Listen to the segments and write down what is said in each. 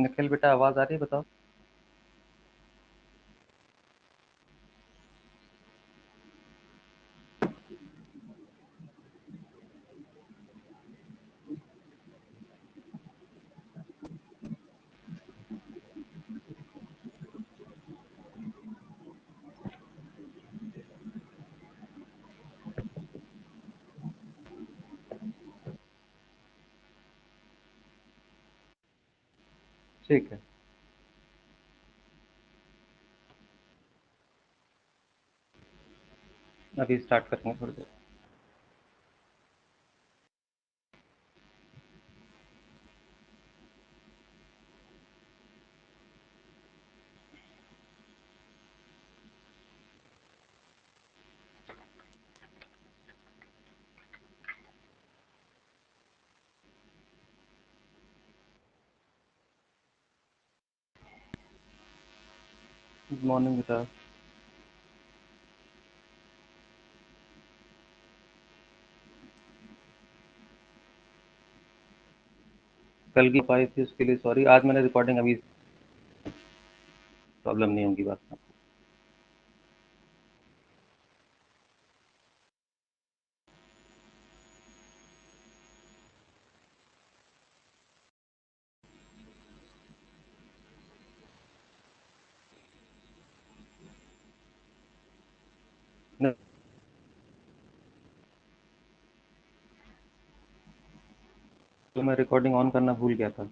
निखिल बेटा, आवाज़ आ रही है? बताओ। ठीक है, अभी स्टार्ट करेंगे थोड़ी देर। गुड मॉर्निंग बेटा। कल की पाई थी उसके लिए सॉरी, आज मैंने रिकॉर्डिंग अभी, प्रॉब्लम नहीं होगी बात में। तो मैं रिकॉर्डिंग ऑन करना भूल गया था।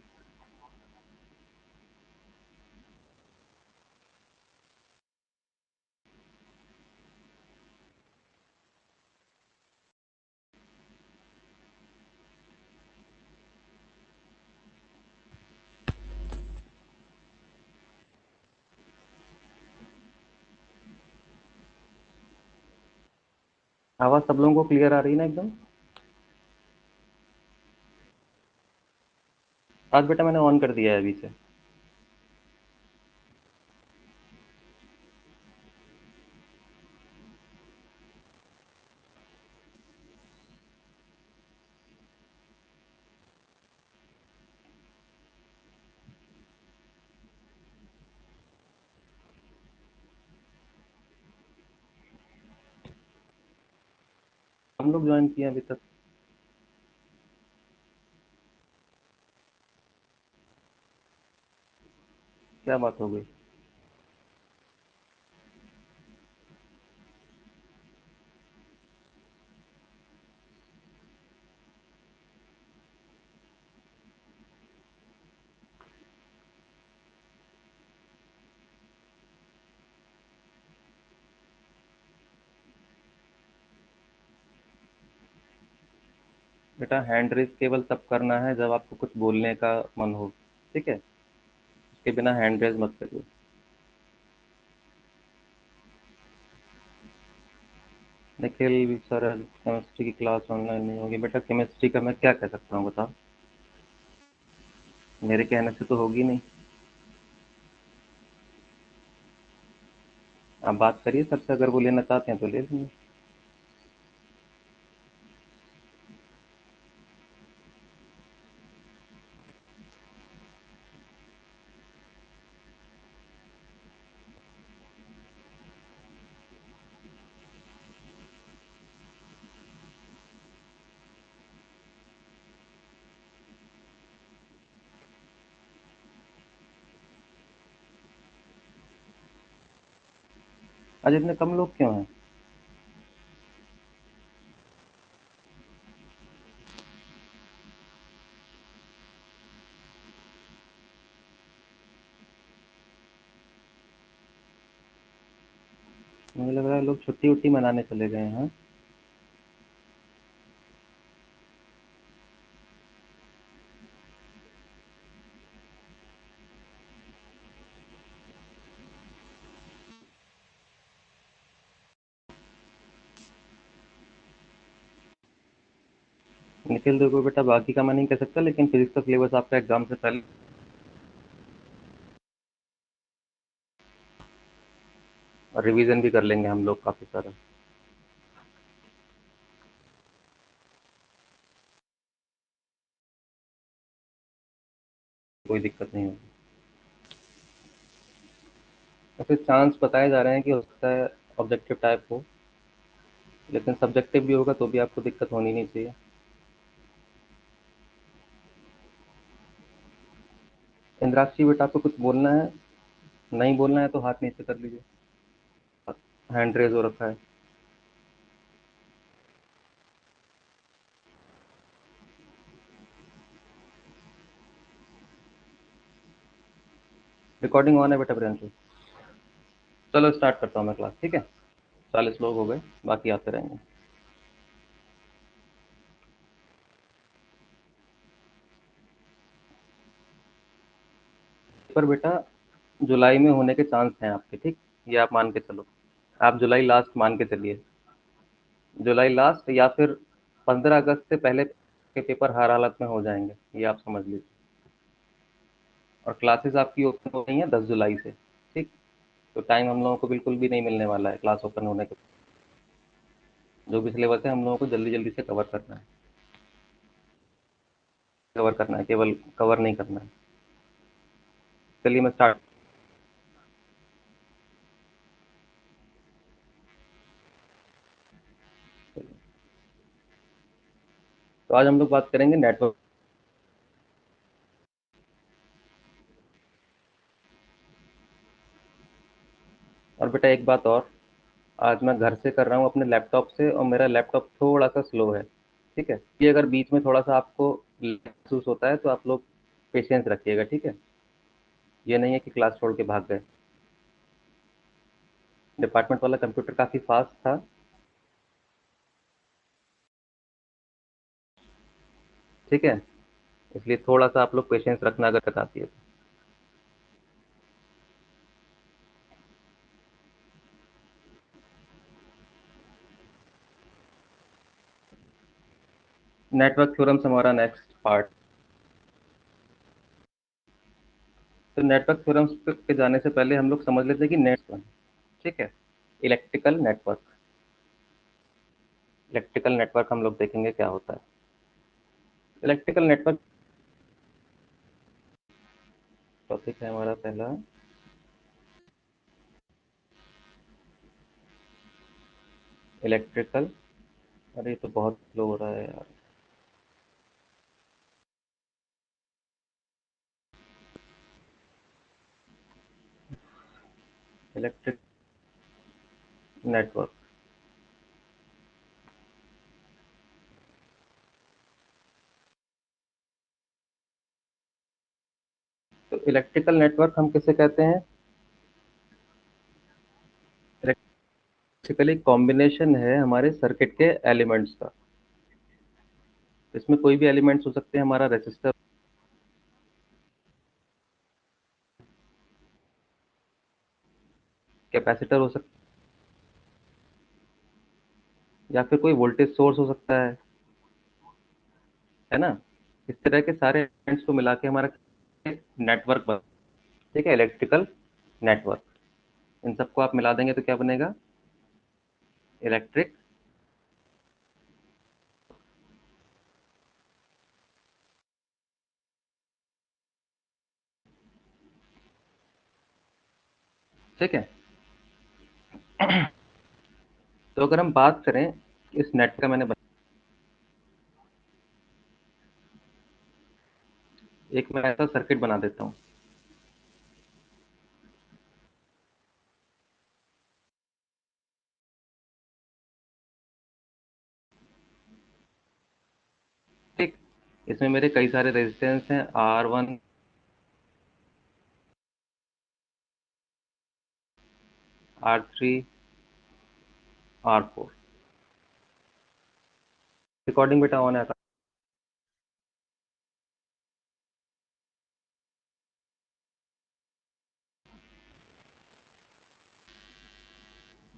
आवाज़ सब लोगों को क्लियर आ रही है ना एकदम? आज बेटा मैंने ऑन कर दिया है अभी से। हम लोग ज्वाइन किए अभी तक। क्या बात हो गई? बेटा हैंड रेस केवल तब करना है जब आपको कुछ बोलने का मन हो, ठीक है? उसके बिना हैंड रेस मत करिए। निखिल सर, केमिस्ट्री की क्लास ऑनलाइन नहीं होगी। बेटा केमिस्ट्री का मैं क्या कह सकता हूँ बताओ? मेरे कहने से तो होगी नहीं। आप बात करिए सर से, अगर वो लेना चाहते हैं तो ले लेंगे। आज इतने कम लोग क्यों हैं? मुझे लग रहा है लोग छुट्टी उट्टी मनाने चले गए हैं। निखिल देखो बेटा, बाकी का मैं नहीं कह सकता, लेकिन फिजिक्स का सिलेबस आपका एग्जाम से पहले, और रिवीजन भी कर लेंगे हम लोग काफी सारा। कोई दिक्कत नहीं होगी। ऐसे चांस बताए जा रहे हैं कि हो सकता है ऑब्जेक्टिव टाइप हो, लेकिन सब्जेक्टिव भी होगा तो भी आपको दिक्कत होनी नहीं चाहिए। इंद्राक्षी बेटा आपको कुछ बोलना है? नहीं बोलना है तो हाथ नीचे कर लीजिए। हैंड रेज हो रखा है। रिकॉर्डिंग ऑन है बेटा प्रियंशु। चलो स्टार्ट करता हूँ मैं क्लास, ठीक है। 40 लोग हो गए, बाकी आते रहेंगे। पर बेटा जुलाई में होने के चांस हैं आपके, ठीक। ये आप मान के चलो। आप जुलाई लास्ट मान के चलिए। जुलाई लास्ट या फिर 15 अगस्त से पहले के पेपर हर हालत में हो जाएंगे, ये आप समझ लीजिए। और क्लासेस आपकी ओपन हो रही हैं 10 जुलाई से, ठीक। तो टाइम हम लोगों को बिल्कुल भी नहीं मिलने वाला है क्लास ओपन होने के। जो भी सिलेबस है हम लोगों को जल्दी जल्दी से कवर करना है। कवर करना है, केवल कवर नहीं करना है। चलिए मैं स्टार्ट। तो आज हम लोग बात करेंगे नेटवर्क। और बेटा एक बात और, आज मैं घर से कर रहा हूँ अपने लैपटॉप से, और मेरा लैपटॉप थोड़ा सा स्लो है, ठीक है। ये अगर बीच में थोड़ा सा आपको महसूस होता है तो आप लोग पेशेंस रखिएगा, ठीक है। ये नहीं है कि क्लास छोड़ के भाग गए। डिपार्टमेंट वाला कंप्यूटर काफ़ी फास्ट था। ठीक है, इसलिए थोड़ा सा आप लोग पेशेंस रखना अगर बताती है तो। नेटवर्क थ्योरम से हमारा नेक्स्ट पार्ट। तो नेटवर्क थ्योरम्स पे जाने से पहले हम लोग समझ लेते हैं कि नेट्स, ठीक है। Electrical network. इलेक्ट्रिकल नेटवर्क हम लोग देखेंगे क्या होता है। इलेक्ट्रिकल नेटवर्क टॉपिक है हमारा पहला, इलेक्ट्रिकल। अरे ये तो बहुत स्लो हो रहा है यार। Electric network. तो इलेक्ट्रिकल नेटवर्क हम किसे कहते हैं? इलेक्ट्रिकली कॉम्बिनेशन है हमारे सर्किट के एलिमेंट्स का। इसमें कोई भी एलिमेंट्स हो सकते हैं, हमारा रेसिस्टर, कैपेसिटर हो सकता है, या फिर कोई वोल्टेज सोर्स हो सकता है ना। इस तरह के सारे एलिमेंट्स को मिला के हमारा नेटवर्क बन, ठीक है, इलेक्ट्रिकल नेटवर्क। इन सबको आप मिला देंगे तो क्या बनेगा? इलेक्ट्रिक। ठीक है। तो अगर हम बात करें इस नेट का, मैंने एक मैं ऐसा सर्किट बना देता हूँ। ठीक। इसमें मेरे कई सारे रेजिस्टेंस हैं, R1, R3, R4। रिकॉर्डिंग बेटा ऑन है?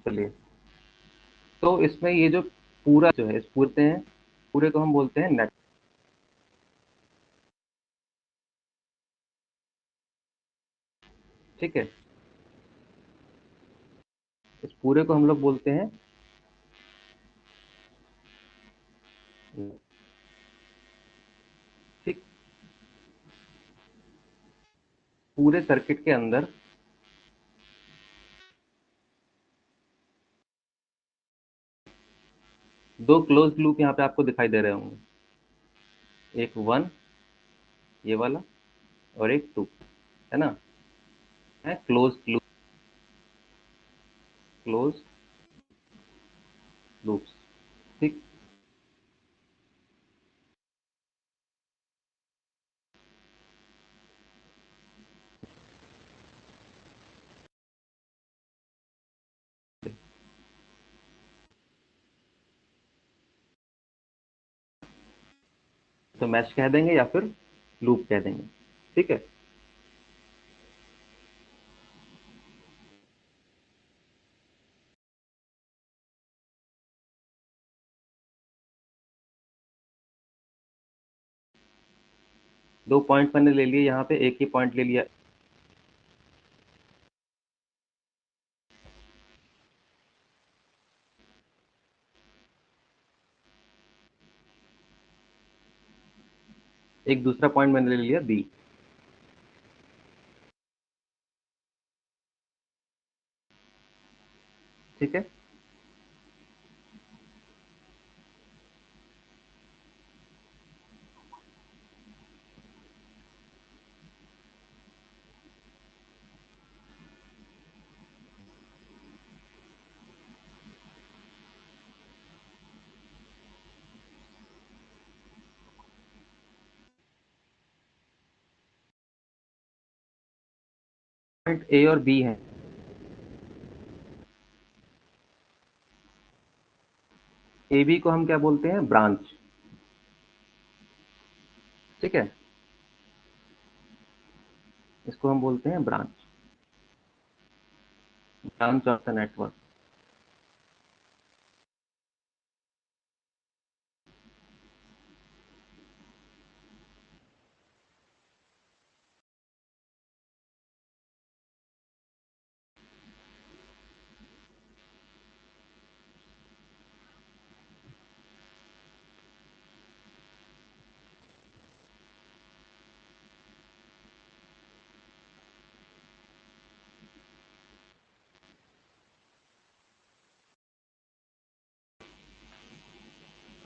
चलिए। तो इसमें ये जो पूरा जो है, इस पूरे हैं, पूरे को हम बोलते हैं नेट, ठीक है। इस पूरे को हम लोग बोलते हैं, ठीक। पूरे सर्किट के अंदर दो क्लोज लूप यहाँ पे आपको दिखाई दे रहे होंगे, एक 1 ये वाला और एक 2, है ना? है क्लोज लूप, क्लोज लूप्स, ठीक। तो मैश कह देंगे या फिर लूप कह देंगे, ठीक है। 2 पॉइंट मैंने ले लिए यहाँ पे, एक ही पॉइंट ले लिया। एक दूसरा पॉइंट मैंने ले लिया बी, ठीक है। पॉइंट ए और बी है। ए बी को हम क्या बोलते हैं? ब्रांच, ठीक है। इसको हम बोलते हैं branch, branch of the network.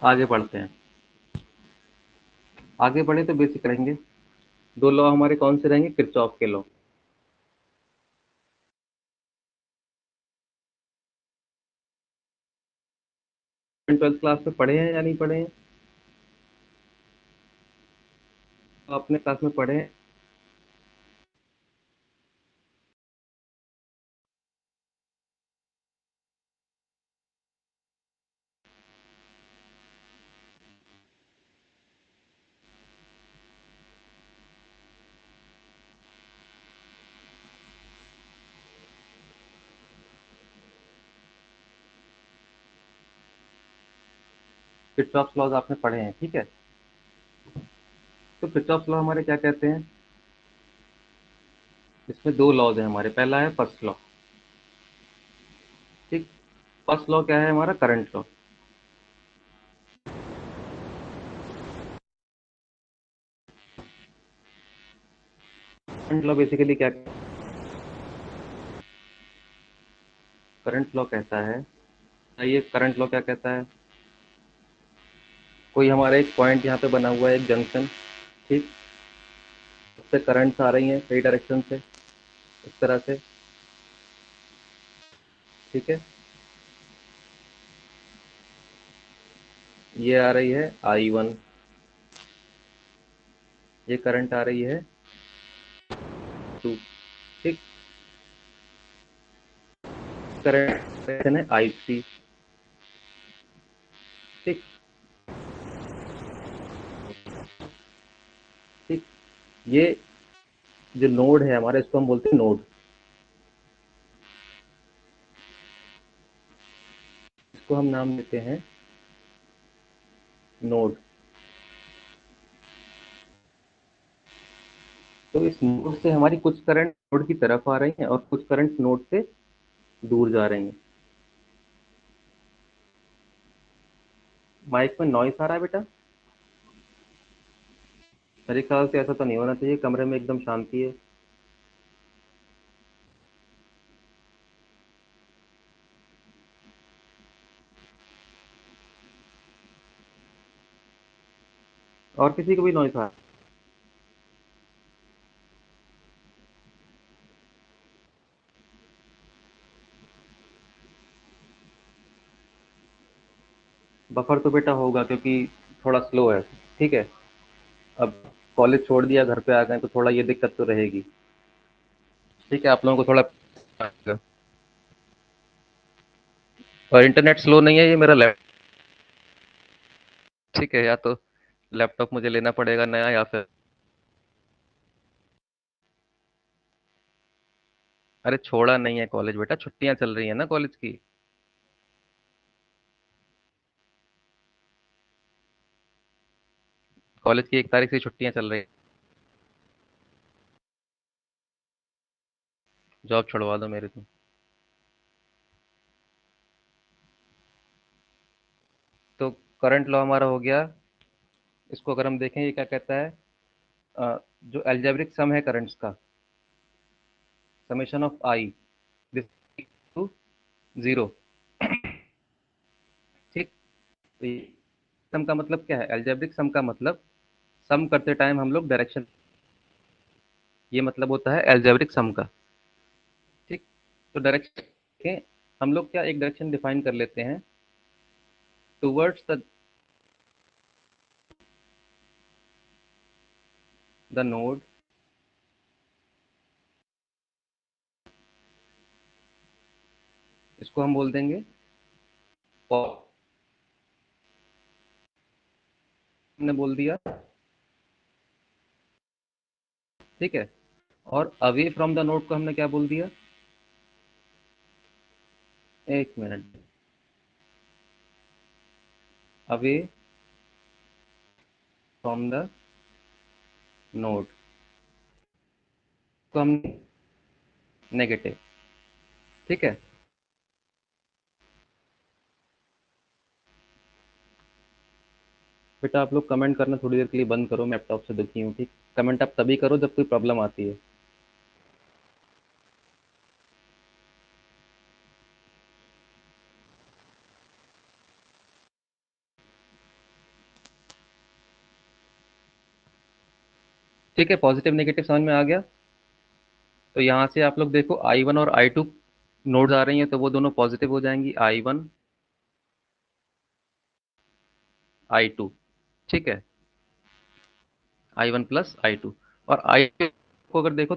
आगे बढ़ते हैं। आगे बढ़े तो बेसिक रहेंगे। दो लॉ हमारे कौन से रहेंगे? किरचॉफ के लॉ। 12th क्लास में पढ़े हैं या नहीं पढ़े हैं? तो अपने क्लास में पढ़े हैं। किरचॉफ लॉज आपने पढ़े हैं, ठीक है। तो किरचॉफ लॉ हमारे क्या कहते हैं? इसमें दो लॉज हैं हमारे। पहला है फर्स्ट लॉ, ठीक। फर्स्ट लॉ क्या है हमारा? Current law. Current law basically क्या, करंट लॉ कहता है, ये करंट लॉ क्या कहता है? कोई हमारा एक पॉइंट यहाँ पे बना हुआ है, एक जंक्शन, ठीक। उस पे करंट्स आ रही हैं कई डायरेक्शन से, इस तरह से, ठीक है। ये आ रही है I1, ये करंट आ रही है 2, ठीक। करंट है I3, ठीक, ठीक। ये जो नोड है हमारा, इसको हम बोलते हैं नोड। इसको हम नाम देते हैं नोड। तो इस नोड से हमारी कुछ करंट नोड की तरफ आ रही हैं और कुछ करंट नोड से दूर जा रही हैं। माइक में नॉइस आ रहा है बेटा? मेरे ख्याल से ऐसा तो नहीं होना चाहिए, कमरे में एकदम शांति है। और किसी को भी नॉइस आ? बफर तो बेटा होगा क्योंकि थोड़ा स्लो है। ठीक है। अब कॉलेज छोड़ दिया, घर पे आ गए, तो थोड़ा ये दिक्कत तो रहेगी। ठीक है, आप लोगों को थोड़ा आएगा। और इंटरनेट स्लो नहीं है, ये मेरा लैप। ठीक है, या तो लैपटॉप मुझे लेना पड़ेगा नया, या फिर अरे छोड़ा नहीं है कॉलेज बेटा, छुट्टियां चल रही है ना कॉलेज की। कॉलेज की 1 तारीख से छुट्टियां चल रही है। जॉब छुड़वा दो मेरी तुम। तो करंट लॉ हमारा हो गया। इसको अगर हम देखें, ये क्या कहता है? जो एल्जेब्रिक सम है करंट्स का, summation of I, this to zero. ठीक। तो सम का मतलब क्या है? एल्जेब्रिक सम का मतलब सम करते टाइम हम लोग डायरेक्शन, ये मतलब होता है एल्जेब्रिक सम का। ठीक। तो डायरेक्शन के हम लोग क्या एक डायरेक्शन डिफाइन कर लेते हैं, टुवर्ड्स द नोड। इसको हम बोल देंगे, हमने बोल दिया। ठीक है। और अवे फ्रॉम द नोड को हमने क्या बोल दिया? एक minute. Away from the node को हम नेगेटिव। ठीक है। बेटा आप लोग कमेंट करना थोड़ी देर के लिए बंद करो, मैं लैपटॉप से दुखी हूँ। ठीक। कमेंट आप तभी करो जब कोई प्रॉब्लम आती है। ठीक है, पॉजिटिव नेगेटिव समझ में आ गया। तो यहाँ से आप लोग देखो, I1 और I2 नोड्स आ रही हैं, तो वो दोनों पॉजिटिव हो जाएंगी, I1 I2। ठीक है, I1 प्लस I2। और I2 को अगर देखो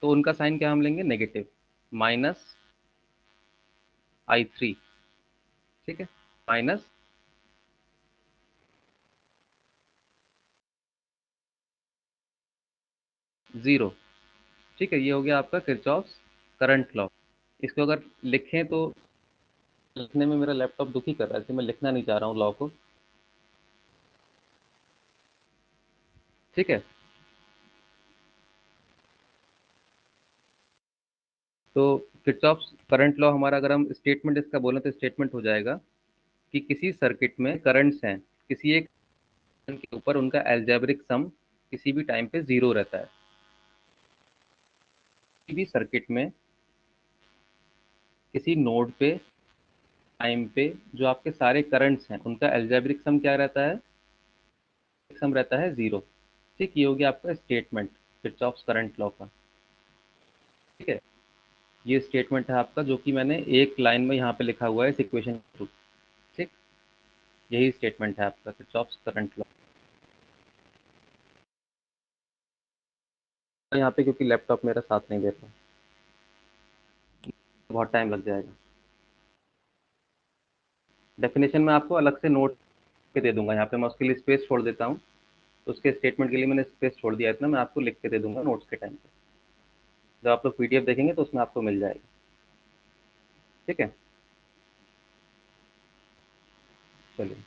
तो उनका साइन क्या हम लेंगे? Negative, minus I3। ठीक है, माइनस जीरो। ठीक है, ये हो गया आपका किरचॉफ्स करंट लॉ। इसको अगर लिखें तो लिखने में मेरा लैपटॉप दुखी कर रहा है, इसलिए मैं लिखना नहीं चाह रहा हूँ लॉ को। ठीक है। तो किरचॉफ्स करंट लॉ हमारा, अगर हम स्टेटमेंट इसका बोलें तो स्टेटमेंट हो जाएगा कि किसी सर्किट में करंट्स हैं, किसी एक के ऊपर उनका एल्जेब्रिक सम किसी भी टाइम पे जीरो रहता है। किसी भी सर्किट में किसी नोड पे टाइम पे जो आपके सारे करंट्स हैं उनका एल्जेब्रिक सम क्या रहता है? सम रहता है जीरो। ठीक, ये हो गया आपका स्टेटमेंट किरचॉफ्स करंट लॉ का। ठीक है, ये स्टेटमेंट है आपका, जो कि मैंने एक लाइन में यहाँ पे लिखा हुआ है इस इक्वेशन के थ्रू। ठीक, यही स्टेटमेंट है आपका किरचॉफ्स करंट लॉ। यहाँ पे क्योंकि लैपटॉप मेरा साथ नहीं देता, बहुत टाइम लग जाएगा। डेफिनेशन में आपको अलग से नोट के दे दूंगा, यहाँ पे मैं उसके लिए स्पेस छोड़ देता हूँ। तो उसके स्टेटमेंट के लिए मैंने स्पेस छोड़ दिया, इतना मैं आपको लिख के दे दूंगा नोट्स के टाइम पे। जब आप लोग पीडीएफ देखेंगे तो उसमें आपको मिल जाएगा। ठीक है, चलिए।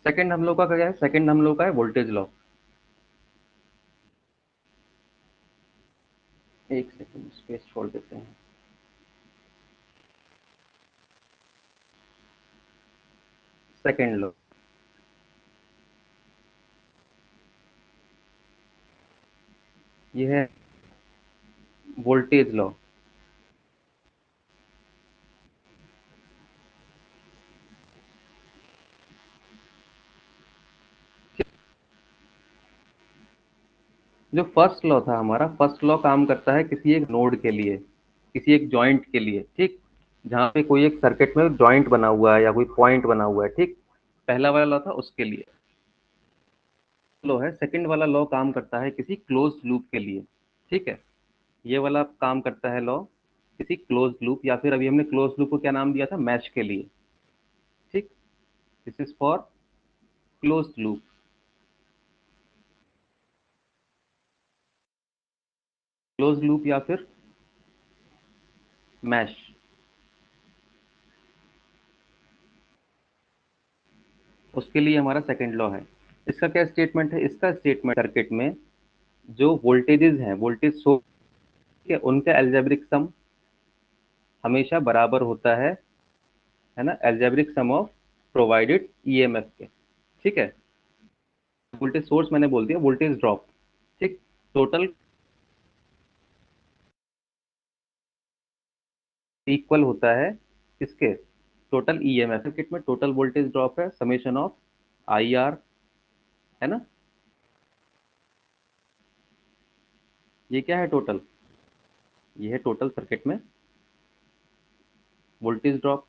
सेकंड हम लोग का क्या है? सेकंड हम लोग का है वोल्टेज लॉ। एक सेकंड स्पेस छोड़ देते हैं। सेकंड लॉ, ये है वोल्टेज लॉ। जो फर्स्ट लॉ था हमारा, फर्स्ट लॉ काम करता है किसी एक नोड के लिए, किसी एक जॉइंट के लिए, ठीक। जहाँ पे कोई एक सर्किट में जॉइंट बना हुआ है या कोई पॉइंट बना हुआ है, ठीक। पहला वाला लॉ था उसके लिए लॉ है। सेकंड वाला लॉ काम करता है किसी क्लोज लूप के लिए, ठीक है। ये वाला काम करता है लॉ किसी क्लोज लूप, या फिर अभी हमने क्लोज लूप को क्या नाम दिया था, मैश के लिए, ठीक। This is for close loop. Close loop या फिर मैश, उसके लिए हमारा सेकंड लॉ है। इसका क्या स्टेटमेंट है, इसका स्टेटमेंट सर्किट में जो वोल्टेजेस हैं, वोल्टेज सोर्स के, उनका एल्जेब्रिक सम हमेशा बराबर होता है ना, algebraic sum of provided EMF के, ठीक है। वोल्टेज सोर्स मैंने बोल दिया, वोल्टेज ड्रॉप, ठीक। टोटल इक्वल होता है किसके, टोटल ईएमएफ। सर्किट में टोटल वोल्टेज ड्रॉप है समेशन ऑफ आई आर, है ना। ये क्या है टोटल, ये है टोटल सर्किट में वोल्टेज ड्रॉप।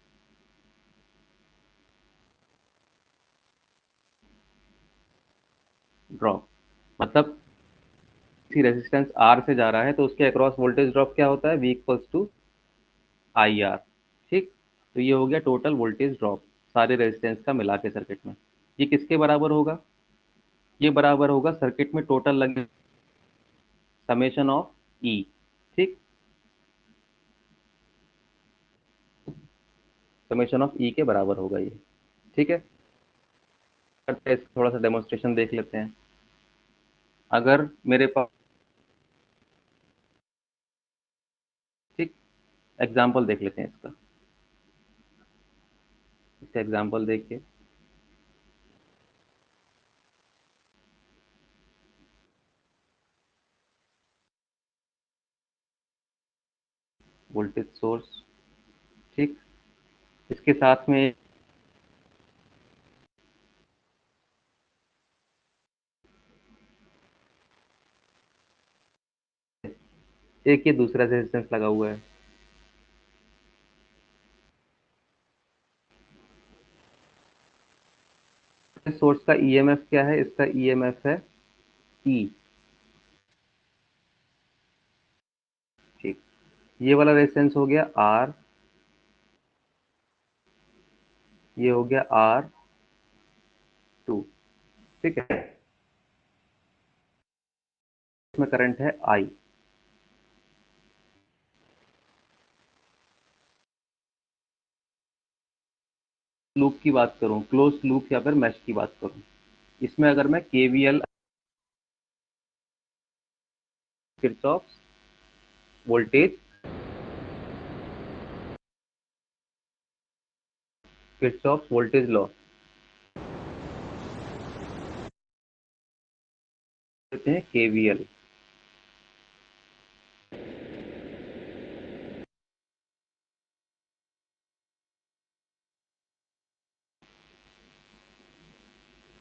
ड्रॉप मतलब किसी रेजिस्टेंस आर से जा रहा है तो उसके अक्रॉस वोल्टेज ड्रॉप क्या होता है, V equals to I R, ठीक। तो ये हो गया टोटल वोल्टेज ड्रॉप सारे रेजिस्टेंस का मिला के सर्किट में। ये किसके बराबर होगा, ये बराबर होगा सर्किट में टोटल लगे समेशन ऑफ ई, ठीक। समेशन ऑफ ई के बराबर होगा ये, ठीक है। करते हैं थोड़ा सा डेमोन्स्ट्रेशन देख लेते हैं। अगर मेरे पास, ठीक, एग्जाम्पल देख लेते हैं इसका। इसका एग्जाम्पल देख के वोल्टेज सोर्स, ठीक। इसके साथ में एक ये दूसरा रेजिस्टेंस लगा हुआ है। इस सोर्स का ईएमएफ क्या है, इसका ईएमएफ है ई, ठीक। ये वाला रेजिस्टेंस हो गया आर, ये हो गया आर टू, ठीक है। इसमें करंट है आई। लूप की बात करूं, क्लोज लूप या फिर मैश की बात करूं, इसमें अगर मैं KVL, Kirchhoff voltage, Kirchhoff voltage law कहते हैं केवीएल,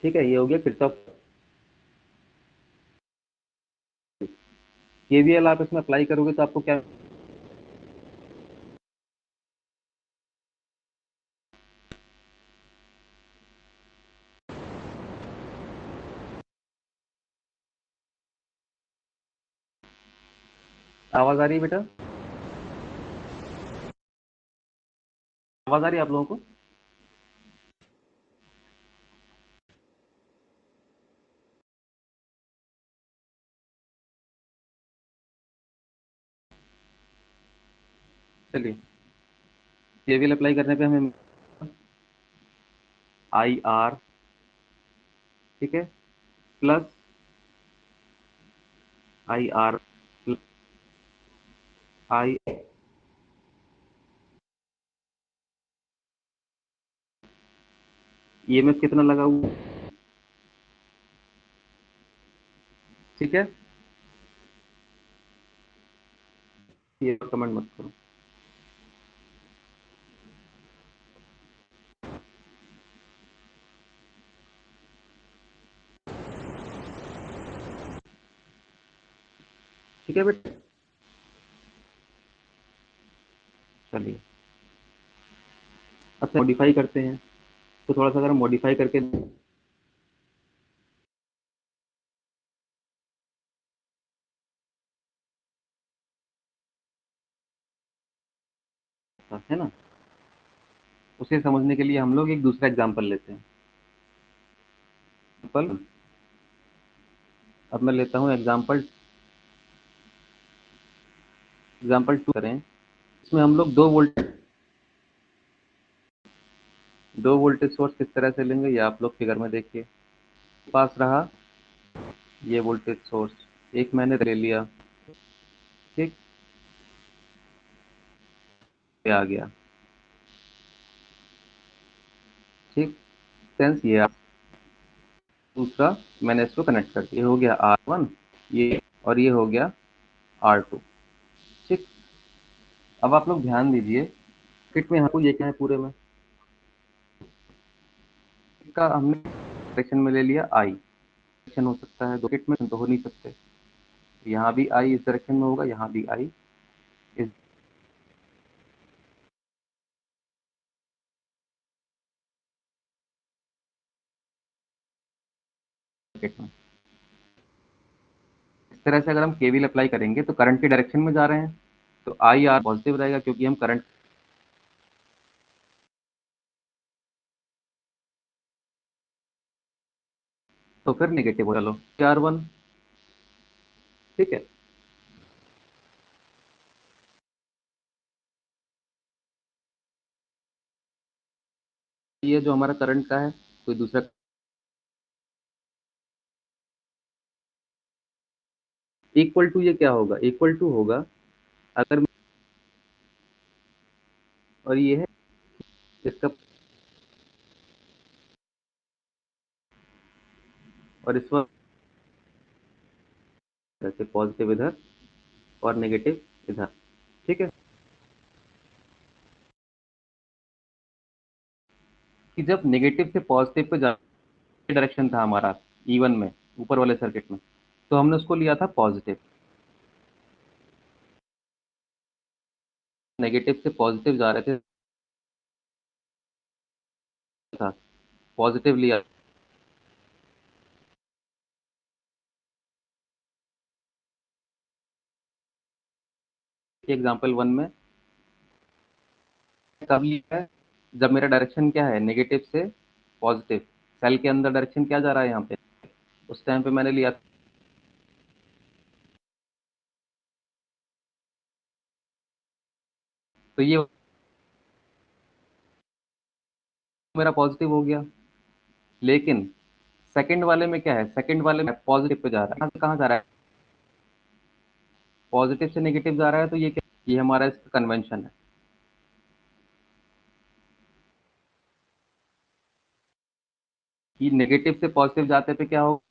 ठीक है। ये हो गया किरचॉफ। केवीएल आप इसमें अप्लाई करोगे तो आपको क्या, आवाज आ रही है बेटा, आवाज आ रही है आप लोगों को। चलिए, केवीएल अप्लाई करने पे हमें आई आर, ठीक है, plus I R, I, EMF कितना लगा हुआ, ठीक है। ये कमेंट मत करो। ठीक है बेटा, चलिए अब मॉडिफाई करते हैं। तो थोड़ा सा अगर हम मॉडिफाई करके है ना, उसे समझने के लिए हम लोग एक दूसरा एग्जांपल लेते हैं। एग्जाम्पल, अब मैं लेता हूँ एग्जांपल एग्जांपल 2 करें। इसमें हम लोग 2 वोल्टेज सोर्स किस तरह से लेंगे ये आप लोग फिगर में देखिए। पास रहा ये वोल्टेज सोर्स, एक मैंने ले लिया, ठीक, ये आ गया, ठीक, सेंस ये दूसरा मैंने इसको कनेक्ट कर दिया, ये हो गया R1, ये और ये हो गया R2, ठीक। अब आप लोग ध्यान दीजिए, सर्किट में हमको ये क्या है पूरे में, का हमने डायरेक्शन में ले लिया आई, डायरेक्शन हो सकता है, दो सर्किट में तो हो नहीं सकते, यहाँ भी आई इस डायरेक्शन में होगा, यहाँ भी आई इस सर्किट में। इस तरह से अगर हम केवीएल अप्लाई करेंगे तो करंट की डायरेक्शन में जा रहे हैं, तो आई आर पॉजिटिव रहेगा क्योंकि हम करंट, तो फिर नेगेटिव हो, चलो R1, ठीक है। ये जो हमारा करंट का है कोई दूसरा इक्वल टू, ये क्या होगा, इक्वल टू होगा अगर, और ये है इसका, और इस वक्त जैसे पॉजिटिव इधर और नेगेटिव इधर, ठीक है। कि जब नेगेटिव से पॉजिटिव पे जाने डायरेक्शन था हमारा E1 में, ऊपर वाले सर्किट में, तो हमने उसको लिया था पॉजिटिव, नेगेटिव से पॉजिटिव जा रहे थे, था पॉजिटिव लिया। एग्जाम्पल 1 में कब लिया है, जब मेरा डायरेक्शन क्या है, नेगेटिव से पॉजिटिव, सेल के अंदर डायरेक्शन क्या जा रहा है यहाँ पे, उस टाइम पे मैंने लिया, तो ये मेरा पॉजिटिव हो गया। लेकिन सेकंड वाले में क्या है, सेकंड वाले में पॉजिटिव पे जा रहा है, कहाँ से कहाँ जा रहा है, पॉजिटिव से नेगेटिव जा रहा है, तो ये क्या, ये हमारा इसका कन्वेंशन है कि नेगेटिव से पॉजिटिव जाते पे क्या हो,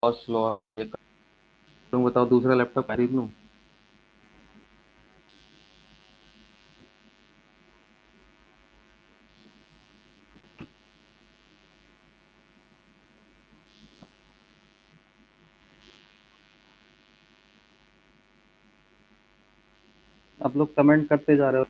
और स्लो, तुम बताओ दूसरा लैपटॉप खरीद लूँ। आप लोग कमेंट करते जा रहे हो,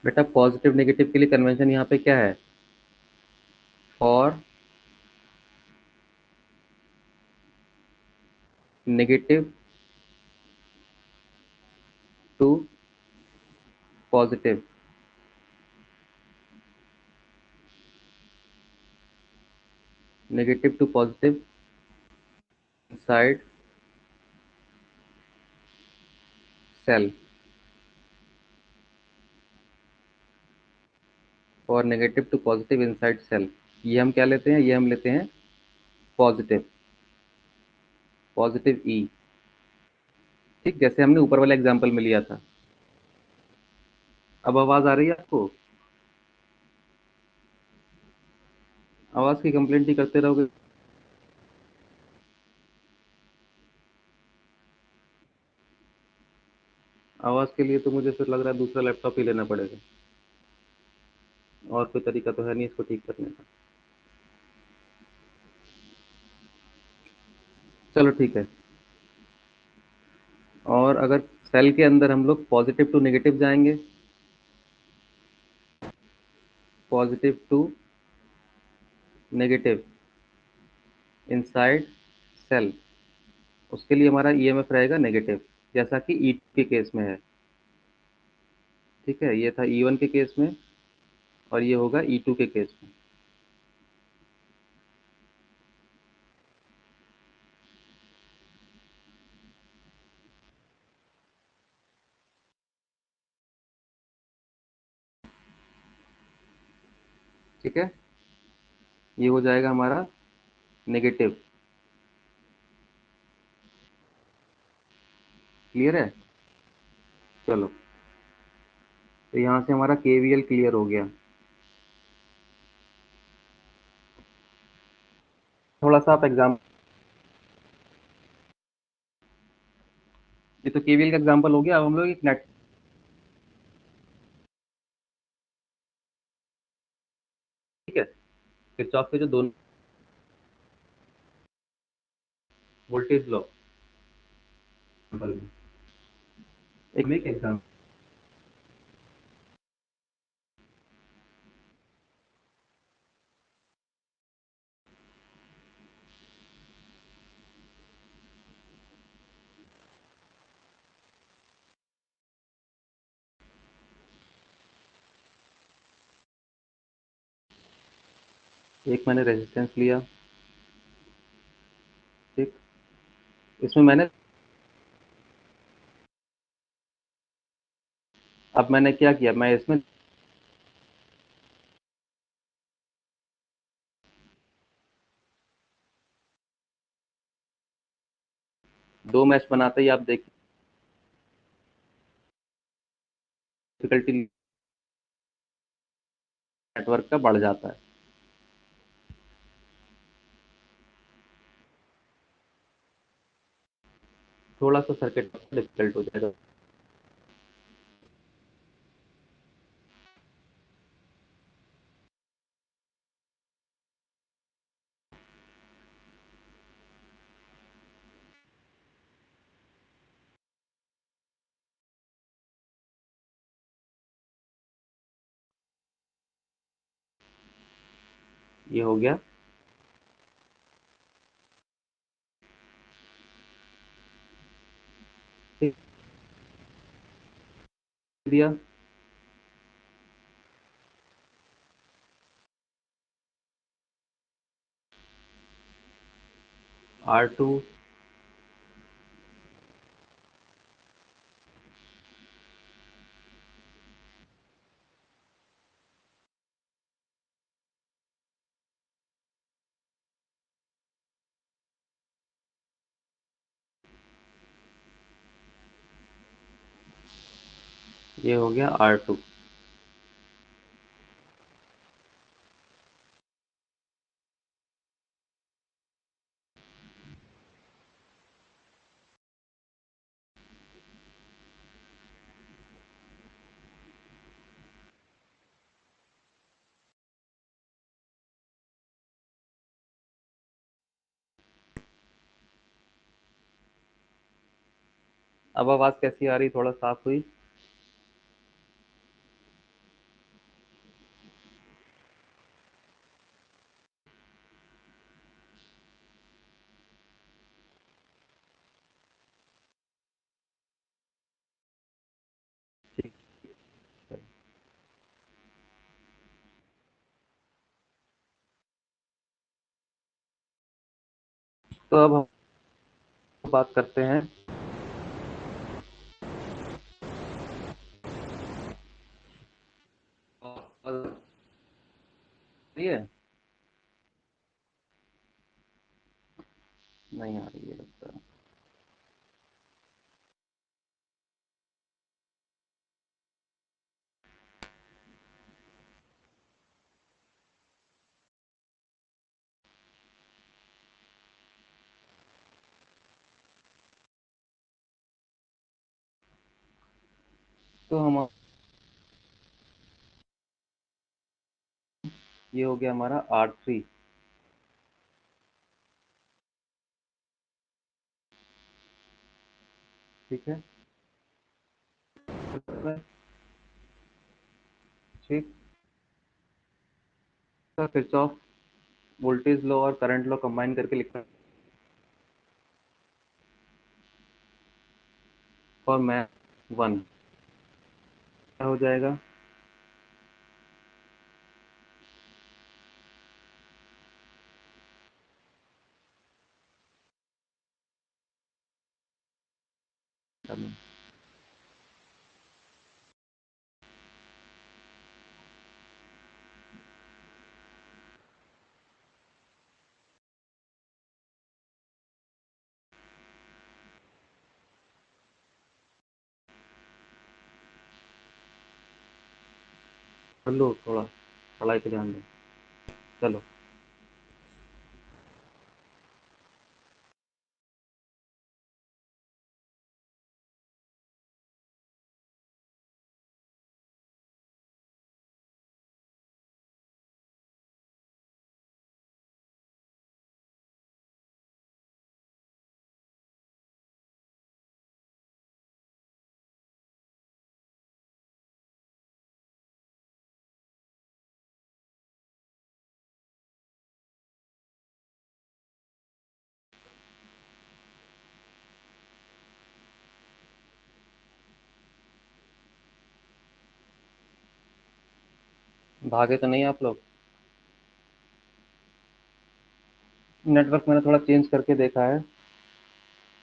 बेटा पॉजिटिव नेगेटिव के लिए कन्वेंशन यहाँ पे क्या है, for negative to positive, negative to positive inside cell और negative to positive inside cell. ये हम क्या लेते हैं, ये हम लेते हैं पॉजिटिव, पॉजिटिव ई। ठीक, जैसे हमने ऊपर वाले एग्जाम्पल में लिया था। अब आवाज आ रही है आपको? आवाज की कंप्लेंट ही करते रहोगे। आवाज के लिए तो मुझे फिर लग रहा है दूसरा लैपटॉप ही लेना पड़ेगा, और कोई तरीका तो है नहीं इसको ठीक करने का। चलो ठीक है। और अगर सेल के अंदर हम लोग पॉजिटिव टू नेगेटिव जाएंगे, positive to negative inside cell, उसके लिए हमारा ईएमएफ रहेगा नेगेटिव, जैसा कि ई के केस में है। ठीक है, ये था ई वन के केस में, और ये होगा ई टू के केस में। ठीक है, ये हो जाएगा हमारा नेगेटिव। क्लियर है? चलो, तो यहाँ से हमारा केवीएल क्लियर हो गया। थोड़ा सा आप एग्जाम, ये तो केवीएल का एग्जांपल हो गया। अब हम लोग एक नेट, ठीक है, किरचॉफ के जो दोनों वोल्टेज लॉ, एक एग्जाम, एक मैंने रेजिस्टेंस लिया। ठीक, इसमें मैंने, अब मैंने क्या किया, मैं इसमें दो मैश बनाते ही आप देखिए डिफिकल्टी नेटवर्क का बढ़ जाता है। थोड़ा सा सर्किट डिफिकल्ट हो जाएगा। ये हो गया। ठीक, दिया R2, ये हो गया R2। अब आवाज कैसी आ रही, थोड़ा साफ हुई? ठीक है। तो अब हम बात करते हैं। सही है। नहीं आ रही है लगता है। तो हम ये हो गया हमारा R3। ठीक है। ठीक। तो किरचॉफ वोल्टेज लॉ और करंट लॉ कंबाइन करके लिखना फॉर मैथ वन क्या हो जाएगा। कर लो थोड़ा, पढ़ाई पे ध्यान दो। चलो। भागे तो नहीं आप लोग। नेटवर्क मैंने थोड़ा चेंज करके देखा है,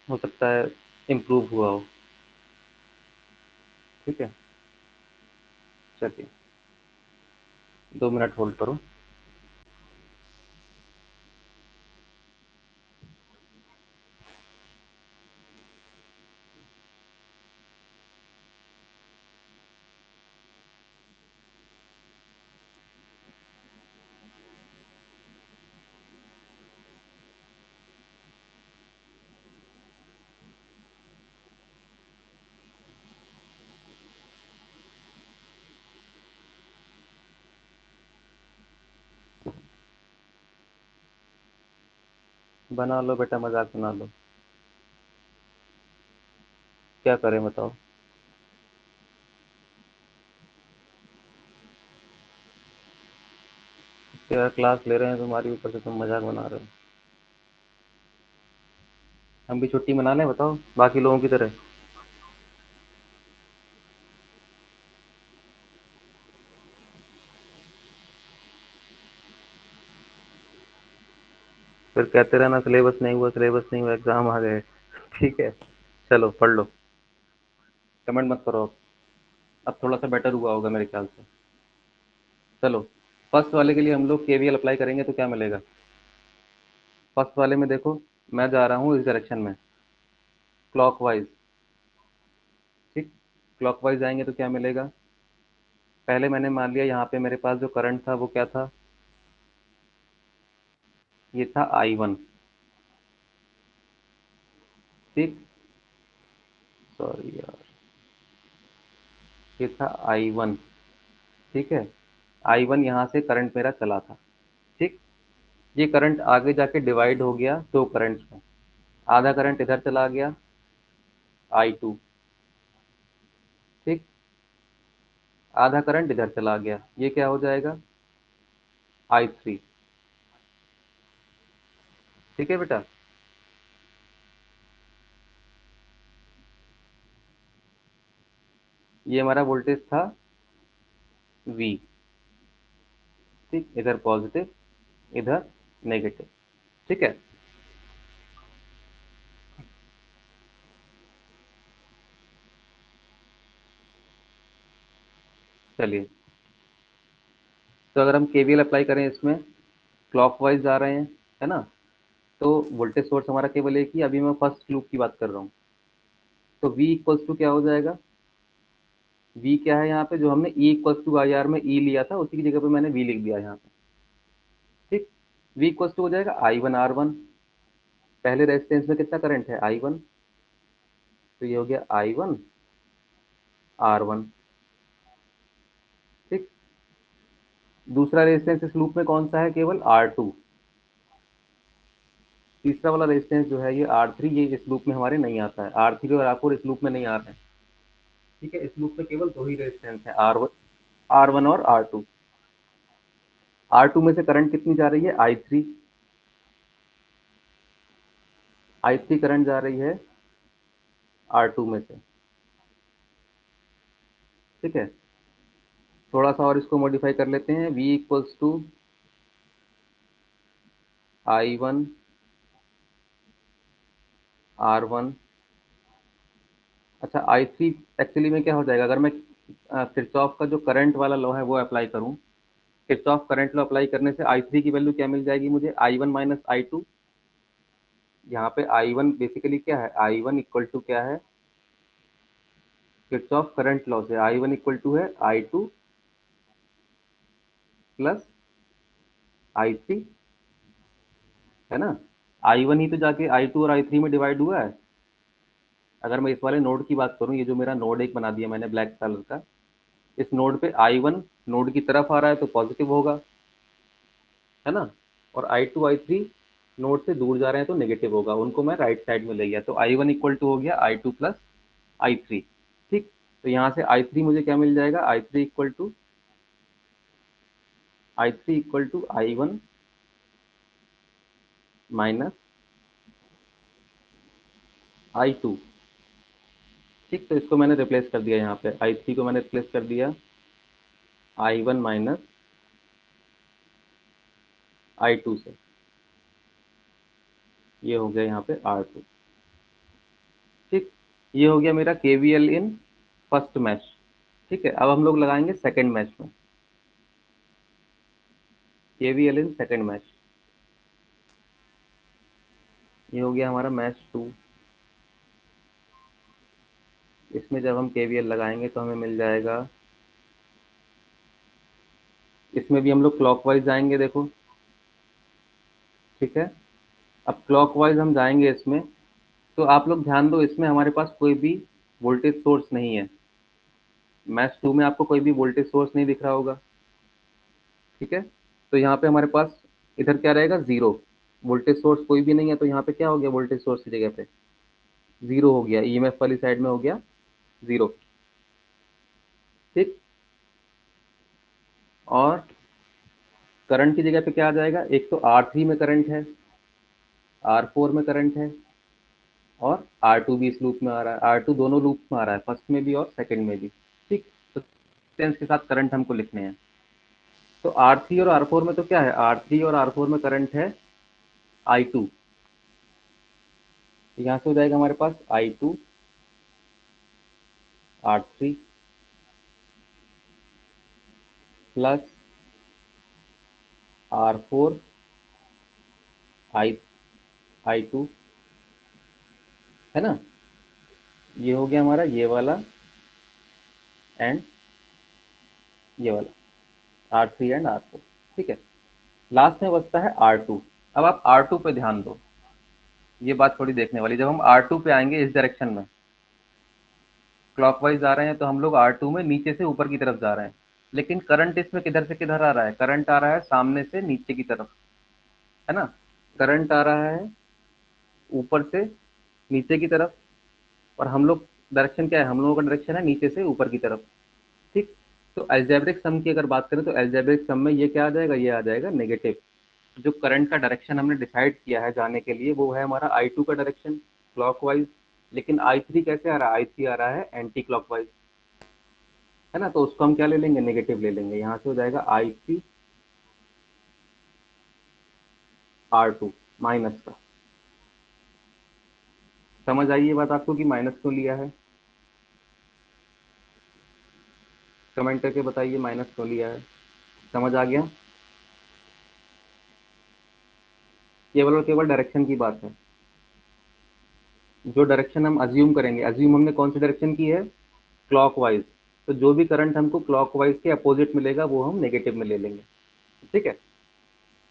हो सकता है इम्प्रूव हुआ हो। ठीक है। चलिए, 2 मिनट होल्ड करो। बना लो बेटा, मजाक बना लो। क्या करें बताओ। तेरा क्लास ले रहे हैं तुम्हारी, ऊपर से तुम मजाक बना रहे हो। हम भी छुट्टी मना लें बताओ, बाकी लोगों की तरह। फिर कहते रहना सिलेबस नहीं हुआ, सिलेबस नहीं हुआ, एग्जाम आ गए। ठीक है। चलो पढ़ लो। कमेंट मत करो अब थोड़ा सा बेटर हुआ होगा मेरे ख्याल से। चलो, फर्स्ट वाले के लिए हम लोग केवीएल अप्लाई करेंगे तो क्या मिलेगा। फर्स्ट वाले में देखो, मैं जा रहा हूँ इस डायरेक्शन में, क्लॉकवाइज। ठीक। क्लॉकवाइज आएंगे तो क्या मिलेगा। पहले मैंने मान लिया यहाँ पे मेरे पास जो करंट था वो क्या था, ये था I1। ठीक। सॉरी यार, ये था I1। ठीक है। I1 यहाँ से करंट मेरा चला था। ठीक। ये करंट आगे जाके डिवाइड हो गया दो करंट्स में। आधा करंट इधर चला गया, I2। ठीक। आधा करंट इधर चला गया, ये क्या हो जाएगा, I3। ठीक है बेटा। ये हमारा वोल्टेज था V। ठीक, इधर पॉजिटिव, इधर नेगेटिव। ठीक है। चलिए, तो अगर हम केवीएल अप्लाई करें इसमें, क्लॉकवाइज जा रहे हैं, है ना, तो वोल्टेज सोर्स हमारा केवल एक ही, अभी मैं फर्स्ट लूप की बात कर रहा हूँ। तो V इक्वल्स टू क्या हो जाएगा, V क्या है यहाँ पे, जो हमने E equals to I R में E लिया था उसी की जगह पे मैंने V लिख दिया यहाँ पे। ठीक, V इक्वल्स टू हो जाएगा I1R1, पहले रेजिस्टेंस में कितना करंट है I1, तो ये हो गया I1R1। ठीक, दूसरा रेजिस्टेंस इस लूप में कौन सा है, केवल R2। तीसरा वाला रेजिस्टेंस जो है ये R3, ये इस लूप में हमारे नहीं आता है, R3 और R4 इस लूप में नहीं आ रहे हैं। ठीक है, इस लूप में केवल दो ही रेजिस्टेंस है, R1 और R2। R2 में से करंट कितनी जा रही है, I3। I3 करंट जा रही है R2 में से। ठीक है, थोड़ा सा और इसको मॉडिफाई कर लेते हैं, V equals to I1 R1। अच्छा, I3 एक्चुअली में क्या हो जाएगा, अगर मैं किरचॉफ का जो करंट वाला लॉ है वो अप्लाई करूं, किरचॉफ करंट लॉ अप्लाई करने से I3 की वैल्यू क्या मिल जाएगी मुझे, I1 माइनस I2। यहाँ पे I1 बेसिकली क्या है, I1 इक्वल टू क्या है, किरचॉफ करंट लॉ से I1 इक्वल टू है I2 प्लस I3, है ना। I1 ही तो जाके I2 और I3 में डिवाइड हुआ है। अगर मैं इस वाले नोड की बात करूं, ये जो मेरा नोड एक बना दिया मैंने ब्लैक कलर का, इस नोड पे I1 नोड की तरफ आ रहा है तो पॉजिटिव होगा, है ना, और I2 I3 नोड से दूर जा रहे हैं तो नेगेटिव होगा, उनको मैं राइट साइड में ले गया, तो I1 इक्वल टू हो गया I2 प्लस I3। ठीक, तो यहाँ से I3 मुझे क्या मिल जाएगा, I3 equal to I1 minus I2। ठीक, तो इसको मैंने रिप्लेस कर दिया, यहाँ पे I3 को मैंने रिप्लेस कर दिया I1 माइनस I2 से, ये हो गया यहाँ पे R2। ठीक, ये हो गया मेरा KVL इन फर्स्ट मैश। ठीक है, अब हम लोग लगाएंगे सेकंड मैश में, KVL इन सेकंड मैश। ये हो गया हमारा मैश 2। इसमें जब हम KVL लगाएंगे तो हमें मिल जाएगा, इसमें भी हम लोग क्लॉकवाइज जाएंगे, देखो। ठीक है, अब क्लॉकवाइज हम जाएंगे इसमें, तो आप लोग ध्यान दो, इसमें हमारे पास कोई भी वोल्टेज सोर्स नहीं है। मैश 2 में आपको कोई भी वोल्टेज सोर्स नहीं दिख रहा होगा। ठीक है, तो यहाँ पे हमारे पास इधर क्या रहेगा, जीरो, वोल्टेज सोर्स कोई भी नहीं है, तो यहाँ पे क्या हो गया, वोल्टेज सोर्स की जगह पे जीरो हो गया, ईएमएफ वाली साइड में हो गया जीरो। ठीक, और करंट की जगह पे क्या आ जाएगा, एक तो R3 में करंट है, R4 में करंट है, और R2 भी इस लूप में आ रहा है, R2 दोनों लूप में आ रहा है, फर्स्ट में भी और सेकंड में भी। ठीक, तो रेजिस्टेंस के साथ करंट हमको लिखने हैं, तो R3 और R4 में तो क्या है, R3 और R4 में करंट है I2। यहाँ से हो जाएगा हमारे पास I2 R3 plus R4 I2, है ना। ये हो गया हमारा ये वाला एंड ये वाला, R3 एंड R4। ठीक है, लास्ट में बचता है R2। अब आप R2 पे ध्यान दो, ये बात थोड़ी देखने वाली, जब हम R2 पे आएंगे इस डायरेक्शन में, क्लॉकवाइज जा रहे हैं तो हम लोग R2 में नीचे से ऊपर की तरफ जा रहे हैं, लेकिन करंट इसमें किधर से किधर आ रहा है, करंट आ रहा है सामने से नीचे की तरफ, है ना। करंट आ रहा है ऊपर से नीचे की तरफ, और हम लोग डायरेक्शन क्या है, हम लोगों का डायरेक्शन है नीचे से ऊपर की तरफ। ठीक, तो अलजेब्रिक सम की अगर बात करें तो अलजेब्रिक सम में ये क्या आ जाएगा, ये आ जाएगा नेगेटिव। जो करंट का डायरेक्शन हमने डिसाइड किया है जाने के लिए, वो है हमारा I2 का डायरेक्शन क्लॉकवाइज, लेकिन I3 कैसे आ रहा है, I3 आ रहा है एंटी क्लॉकवाइज, है ना, तो उसको हम क्या ले लेंगे, नेगेटिव ले लेंगे, यहाँ से हो जाएगा I3 R2 माइनस का। समझ आई ये बात आपको कि माइनस क्यों लिया है। कमेंट करके बताइए माइनस क्यों लिया है। समझ आ गया? केवल और केवल डायरेक्शन की बात है। जो डायरेक्शन हम अज्यूम करेंगे, अज्यूम हमने कौन सी डायरेक्शन की है? क्लॉकवाइज। तो जो भी करंट हमको क्लॉकवाइज के अपोजिट मिलेगा वो हम नेगेटिव में ले लेंगे। ठीक है,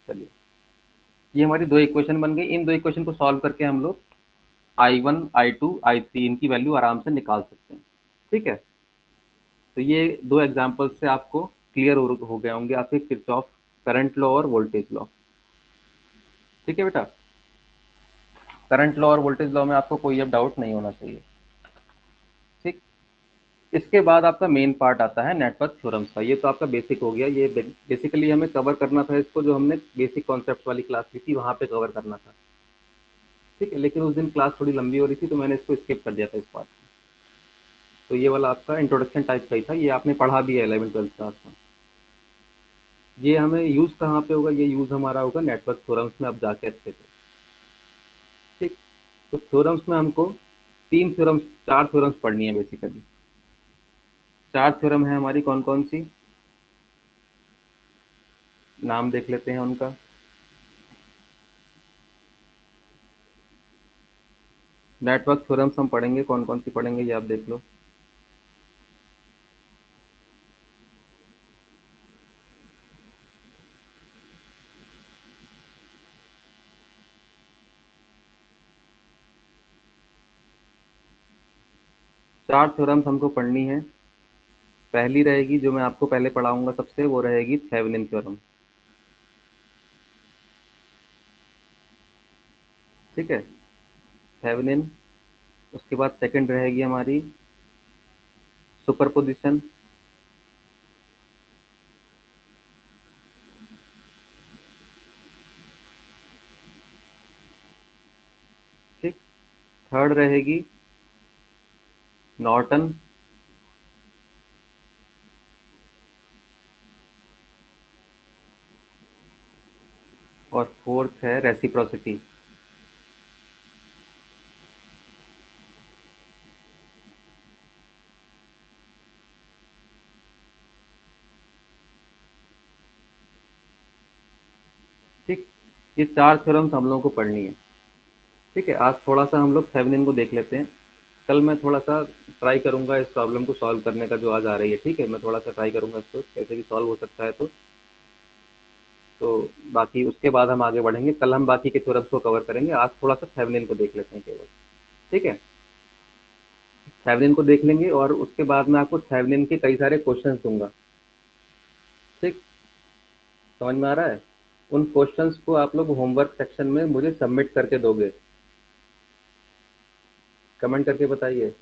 चलिए, ये हमारी दो इक्वेशन बन गई। इन दो इक्वेशन को सॉल्व करके हम लोग I1, I2, I3 इनकी वैल्यू आराम से निकाल सकते हैं। ठीक है, तो ये दो एग्जांपल से आपको क्लियर हो गए होंगे आपके किरचॉफ करंट लॉ और वोल्टेज लॉ। ठीक है बेटा, करंट लॉ और वोल्टेज लॉ में आपको कोई अब डाउट नहीं होना चाहिए। ठीक, इसके बाद आपका मेन पार्ट आता है नेटवर्क थ्योरम्स का। ये तो आपका बेसिक हो गया। ये बेसिकली हमें कवर करना था इसको, जो हमने बेसिक कॉन्सेप्ट वाली क्लास ली थी वहां पे कवर करना था। ठीक है, लेकिन उस दिन क्लास थोड़ी लंबी हो रही थी तो मैंने इसको स्किप कर दिया था इस पार्ट को। तो ये वाला आपका इंट्रोडक्शन टाइप का ही था, ये आपने पढ़ा भी है 11th-12th क्लास में। ये हमें यूज कहाँ पे होगा? ये यूज हमारा होगा नेटवर्क थ्योरम्स में अब जाके अच्छे से। ठीक, तो थ्योरम्स में हमको तीन थ्योरम्स, चार थ्योरम्स पढ़नी है बेसिकली। चार थ्योरम है हमारी, कौन कौन सी? नाम देख लेते हैं उनका। नेटवर्क थ्योरम्स हम पढ़ेंगे, कौन कौन सी पढ़ेंगे ये आप देख लो। चार थ्योरम्स हमको पढ़नी है। पहली रहेगी जो मैं आपको पहले पढ़ाऊंगा सबसे, वो रहेगी थेवेनिन थ्योरम। ठीक है, थेवेनिन। उसके बाद सेकंड रहेगी हमारी सुपरपोजिशन। ठीक, थर्ड रहेगी नॉर्टन। और फोर्थ है रेसिप्रोसिटी। ठीक, ये चार थ्योरम्स हम लोगों को पढ़नी है। ठीक है, आज थोड़ा सा हम लोग थेवेनिन को देख लेते हैं। कल मैं थोड़ा सा ट्राई करूंगा इस प्रॉब्लम को सॉल्व करने का जो आज आ रही है। ठीक है, मैं थोड़ा सा ट्राई करूंगा इसको कैसे भी सॉल्व हो सकता है। तो बाकी उसके बाद हम आगे बढ़ेंगे। कल हम बाकी के थ्योरम्स को कवर करेंगे, आज थोड़ा सा थेवेनिन को देख लेते हैं केवल। ठीक है, थेवेनिन को देख लेंगे और उसके बाद मैं आपको थेवेनिन के कई सारे क्वेश्चंस दूंगा। ठीक, समझ में आ रहा है? उन क्वेश्चंस को आप लोग होमवर्क सेक्शन में मुझे सबमिट करके दोगे। कमेंट करके बताइए।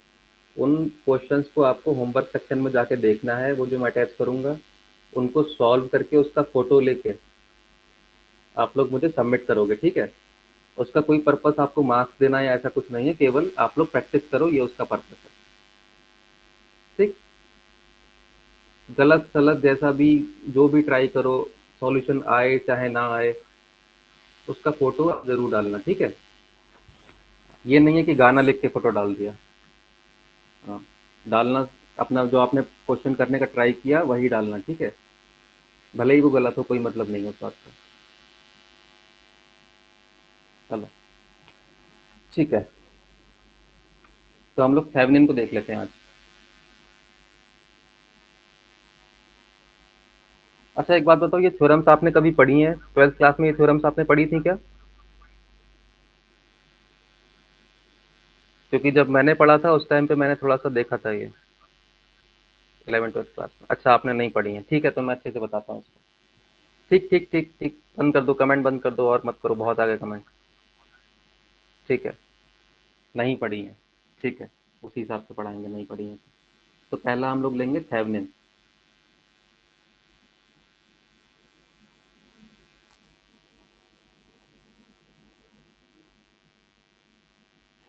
उन क्वेश्चंस को आपको होमवर्क सेक्शन में जाके देखना है, वो जो मैं अटैच करूंगा उनको सॉल्व करके उसका फोटो लेके आप लोग मुझे सबमिट करोगे। ठीक है, उसका कोई पर्पस आपको मार्क्स देना या ऐसा कुछ नहीं है, केवल आप लोग प्रैक्टिस करो, ये उसका पर्पस है। ठीक, गलत सलत जैसा भी जो भी ट्राई करो, सॉल्यूशन आए चाहे ना आए, उसका फोटो आप जरूर डालना। ठीक है, ये नहीं है कि गाना लिख के फोटो डाल दिया। हाँ, डालना अपना जो आपने क्वेश्चन करने का ट्राई किया वही डालना। ठीक है, भले ही वो गलत हो, कोई मतलब नहीं है उस बात का। चलो, ठीक है, तो हम लोग थेवेनिन को देख लेते हैं आज। अच्छा, एक बात बताओ, ये थ्योरम्स आपने कभी पढ़ी हैं 12th क्लास में? ये थ्योरम्स आपने पढ़ी थी क्या? क्योंकि जब मैंने पढ़ा था उस टाइम पे मैंने थोड़ा सा देखा था ये 11th-12th क्लास में। अच्छा, आपने नहीं पढ़ी है, ठीक है, तो मैं अच्छे से बताता हूँ इसको। ठीक ठीक ठीक ठीक, बंद कर दो कमेंट, बंद कर दो और मत करो बहुत आगे कमेंट। ठीक है, नहीं पढ़ी है, ठीक है, उसी हिसाब से पढ़ाएंगे, नहीं पढ़ी है तो पहला हम लोग लेंगे थेवेनिन।